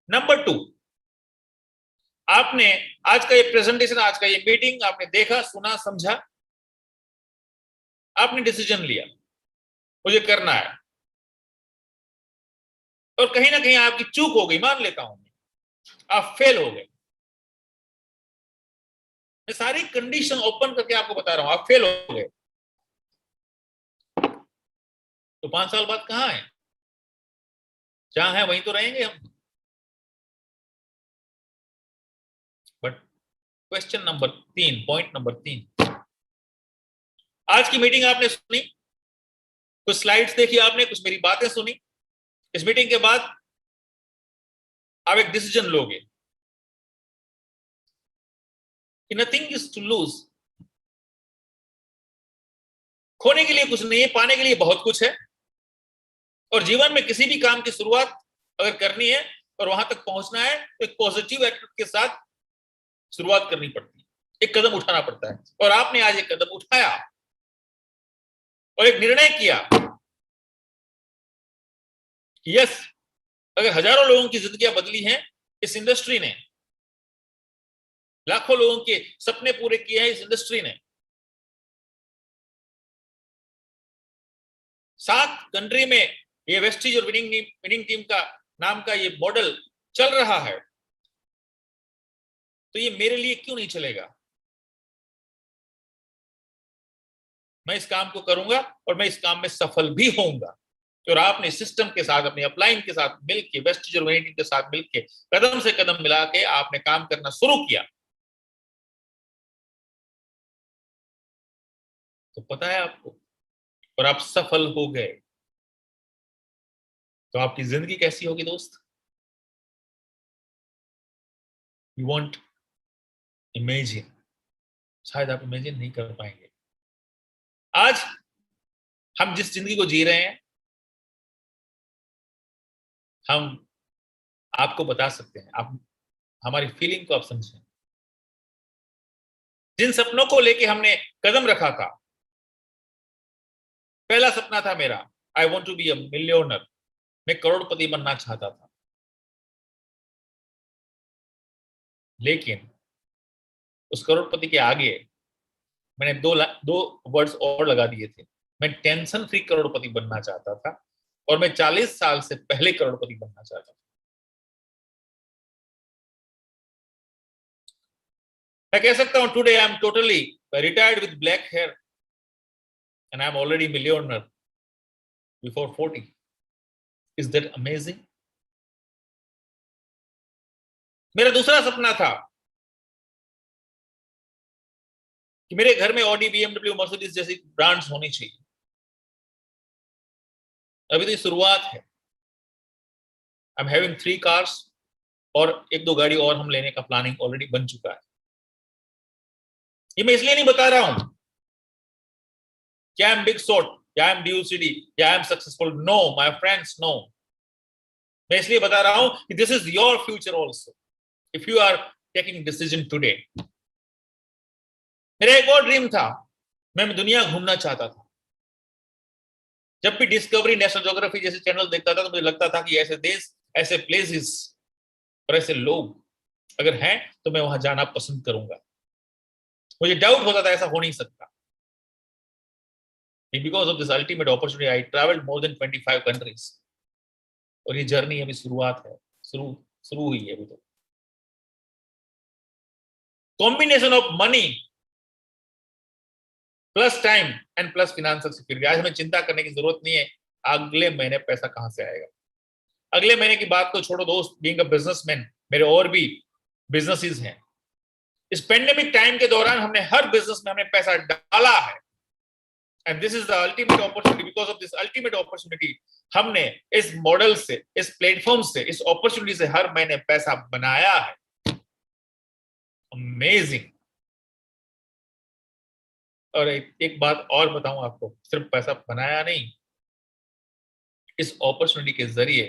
नंबर 2, आपने आज का ये प्रेजेंटेशन, आज का ये मीटिंग आपने देखा, सुना, समझा, आपने डिसीजन लिया मुझे करना है। और कहीं ना कहीं आपकी चूक हो गई, मान लेता हूं, आप फेल हो गए। मैं सारी कंडीशन ओपन करके आपको बता रहा हूं, आप फेल हो गए तो 5 साल बाद कहां है? जहां है वहीं तो रहेंगे हम। But question number 3, point number 3, आज की मीटिंग आपने सुनी, कुछ स्लाइड्स देखी आपने, कुछ मेरी बातें सुनी। इस मीटिंग के बाद आप एक डिसीजन लोगे कि नथिंग इज टू लूज। खोने के लिए कुछ नहीं है, पाने के लिए बहुत कुछ है। और जीवन में किसी भी काम की शुरुआत अगर करनी है और वहां तक पहुंचना है तो एक पॉजिटिव एटीट्यूड के साथ शुरुआत करनी पड़ती है, एक कदम उठाना पड़ता है। और आपने आज एक कदम उठाया और एक निर्णय किया। यस, अगर हजारों लोगों की जिंदगियां बदली हैं इस इंडस्ट्री ने, लाखों लोगों के सपने पूरे किए हैं इस इंडस्ट्री ने, 7 कंट्री में ये वेस्टीज और विनिंग टीम का नाम का ये मॉडल चल रहा है, तो ये मेरे लिए क्यों नहीं चलेगा? मैं इस काम को करूंगा और मैं इस काम में सफल भी होऊंगा। और आपने सिस्टम के साथ, अपने अपलाइन के साथ मिलके, वेस्टीज और विनिंग टीम के साथ मिलके कदम से कदम मिला के आपने काम करना शुरू किया, तो पता है आपको, और आप सफल हो गए, तो आपकी जिंदगी कैसी होगी दोस्त? यू वॉन्ट इमेजिन, शायद आप इमेजिन नहीं कर पाएंगे। आज हम जिस जिंदगी को जी रहे हैं, हम आपको बता सकते हैं, आप हमारी फीलिंग को आप समझें। जिन सपनों को लेके हमने कदम रखा था, पहला सपना था मेरा, I want to be a millionaire, मैं करोड़पति बनना चाहता था। लेकिन उस करोड़पति के आगे मैंने दो वर्ड्स और लगा दिए थे, मैं टेंशन फ्री करोड़पति बनना चाहता था, और मैं 40 साल से पहले करोड़पति बनना चाहता था। मैं कह सकता हूं today I am totally retired with black hair and I am already millionaire before 40। Is that amazing? मेरा दूसरा सपना था कि मेरे घर में ऑडी, बीएमडब्ल्यू, मर्सिडीज जैसी ब्रांड्स होनी चाहिए। अभी तो ये शुरुआत है। आई एम हैविंग 3 कार्स और 1-2 गाड़ी और हम लेने का प्लानिंग ऑलरेडी बन चुका है। ये मैं इसलिए नहीं बता रहा हूं कि आई एम बिग शॉट या आई एम DUCD या I am successful. No my friends, no. मैं इसलिए बता रहा हूं कि this is your future also if you are taking decision today. मेरा एक और ड्रीम था, मैं दुनिया घूमना चाहता था। जब भी डिस्कवरी, नेशनल ज्योग्राफी जैसे चैनल देखता था तो मुझे लगता था कि ऐसे देश, ऐसे प्लेसेस और ऐसे लोग अगर हैं तो मैं वहां जाना पसंद करूंगा। मुझे डाउट होता था ऐसा हो नहीं सकता। Because of this ultimate opportunity I travelled more than 25 countries. और ये जर्नी अभी शुरुआत है, शुरू हुई है अभी। तो combination of money plus time and plus financial security. आज हमें चिंता करने की जरूरत नहीं है अगले महीने पैसा कहां से आएगा। अगले महीने की बात तो छोड़ो दोस्त, बीइंग अ बिजनेसमैन मेरे और भी बिजनेसेस हैं। इस पेंडेमिक टाइम के दौरान हमने हर बिजनेस में हमने पैसा डाला है, and this is the ultimate opportunity. Because of this ultimate opportunity हमने इस मॉडल से, इस प्लेटफॉर्म से, इस अपॉर्चुनिटी से हर महीने पैसा बनाया है। अमेजिंग। और एक बात और बताऊं आपको, सिर्फ पैसा बनाया नहीं, इस अपॉर्चुनिटी के जरिए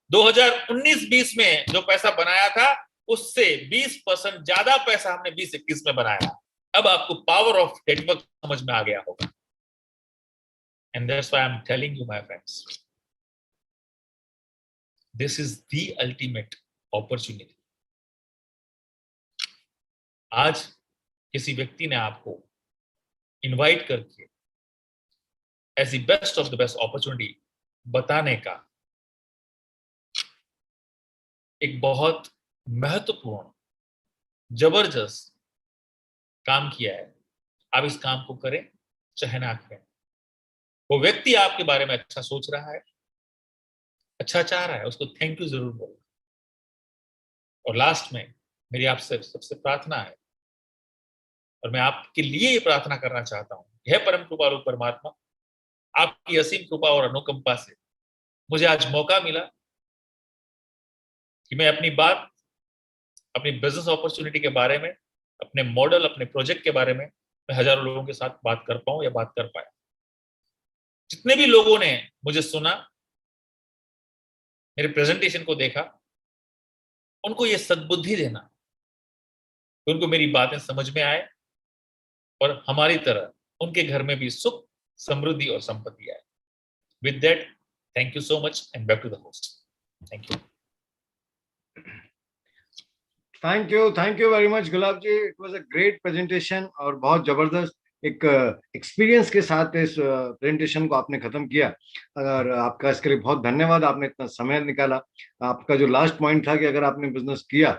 2019-20 में जो पैसा बनाया था उससे 20% ज्यादा पैसा हमने 20-21 में बनाया। अब आपको पावर ऑफ नेटवर्क समझ में आ गया होगा। And that's why I am telling you my friends, this is the ultimate opportunity. आज किसी व्यक्ति ने आपको इनवाइट करके ऐसी best of the best opportunity बताने का एक बहुत महत्वपूर्ण, जबरदस्त काम किया है। आप इस काम को करें चाहे ना करें। वो व्यक्ति आपके बारे में अच्छा सोच रहा है, अच्छा चाह रहा है, उसको थैंक यू जरूर बोलो। और लास्ट में मेरी आपसे सबसे प्रार्थना है, और मैं आपके लिए ये प्रार्थना करना चाहता हूं, यह परम कृपालु परमात्मा आपकी असीम कृपा और अनुकंपा से मुझे आज मौका मिला कि मैं अपनी बात, अपनी बिजनेस अपॉर्चुनिटी के बारे में, अपने मॉडल, अपने प्रोजेक्ट के बारे में मैं हजारों लोगों के साथ बात कर पाऊं या बात कर पाया। जितने भी लोगों ने मुझे सुना, मेरे प्रेजेंटेशन को देखा, उनको ये सद्बुद्धि देना कि उनको मेरी बातें समझ में आए और हमारी तरह उनके घर में भी सुख, समृद्धि और संपत्ति आए। With that, thank you so much and back to the host. Thank you. Thank you very much Gulab ji. It was a great presentation और बहुत जबरदस्त एक एक्सपीरियंस के साथ इस प्रेजेंटेशन को आपने खत्म किया। अगर आपका इसके लिए बहुत धन्यवाद, आपने इतना समय निकाला। आपका जो लास्ट पॉइंट था कि अगर आपने बिजनेस किया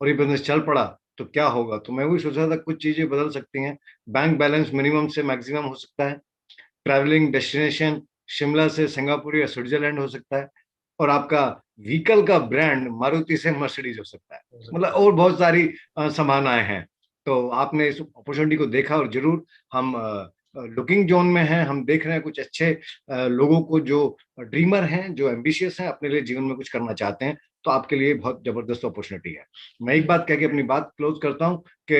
और ये बिजनेस चल पड़ा तो क्या होगा, तो मैं वही सोच रहा था कुछ चीजें बदल सकती हैं। बैंक बैलेंस मिनिमम से मैक्सिमम हो सकता है, ट्रैवलिंग डेस्टिनेशन शिमला से सिंगापुर या स्विट्जरलैंड हो सकता है, और आपका व्हीकल का ब्रांड मारुति से मर्सिडीज हो सकता है। मतलब और बहुत सारी संभावनाएं हैं। तो आपने इस अपॉर्चुनिटी को देखा और जरूर हम लुकिंग जोन में हैं। हम देख रहे हैं कुछ अच्छे लोगों को जो ड्रीमर हैं, जो एम्बिशियस हैं, अपने लिए जीवन में कुछ करना चाहते हैं। तो आपके लिए बहुत जबरदस्त अपॉर्चुनिटी है। मैं एक बात कह के अपनी बात क्लोज करता हूं कि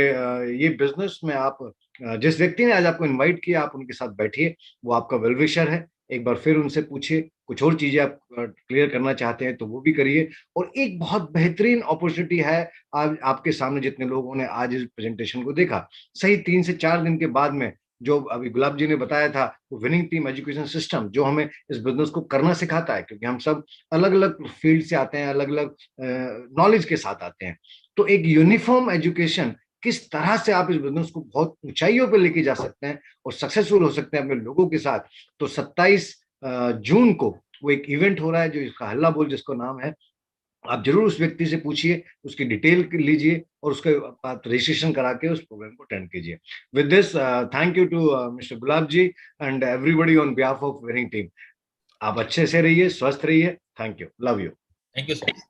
ये बिजनेस में आप जिस व्यक्ति ने आज आपको इनवाइट किया, आप उनके साथ बैठिए, वो आपका वेल विशर है। एक बार फिर उनसे पूछिए, कुछ और चीजें आप क्लियर करना चाहते हैं तो वो भी करिए। और एक बहुत बेहतरीन अपॉर्चुनिटी है आज आपके सामने, जितने लोगों ने आज इस प्रेजेंटेशन को देखा, सही 3 से 4 दिन के बाद में जो अभी गुलाब जी ने बताया था, वो विनिंग टीम एजुकेशन सिस्टम जो हमें इस बिजनेस को करना सिखाता है, क्योंकि हम सब अलग अलग फील्ड से आते हैं, अलग अलग नॉलेज के साथ आते हैं। तो एक यूनिफॉर्म एजुकेशन, किस तरह से आप इस बिजनेस को बहुत ऊंचाइयों पर लेके जा सकते हैं और सक्सेसफुल हो सकते हैं अपने लोगों के साथ। तो 27 जून को वो एक इवेंट हो रहा है जो इसका हल्ला बोल जिसको नाम है। आप जरूर उस व्यक्ति से पूछिए, उसकी डिटेल लीजिए और उसके बाद रजिस्ट्रेशन करा के उस प्रोग्राम को अटेंड कीजिए। With this, thank you to mister Gulab ji and everybody on behalf of winning team. आप अच्छे से रहिए, स्वस्थ रहिए। Thank you, love you. Thank you so much.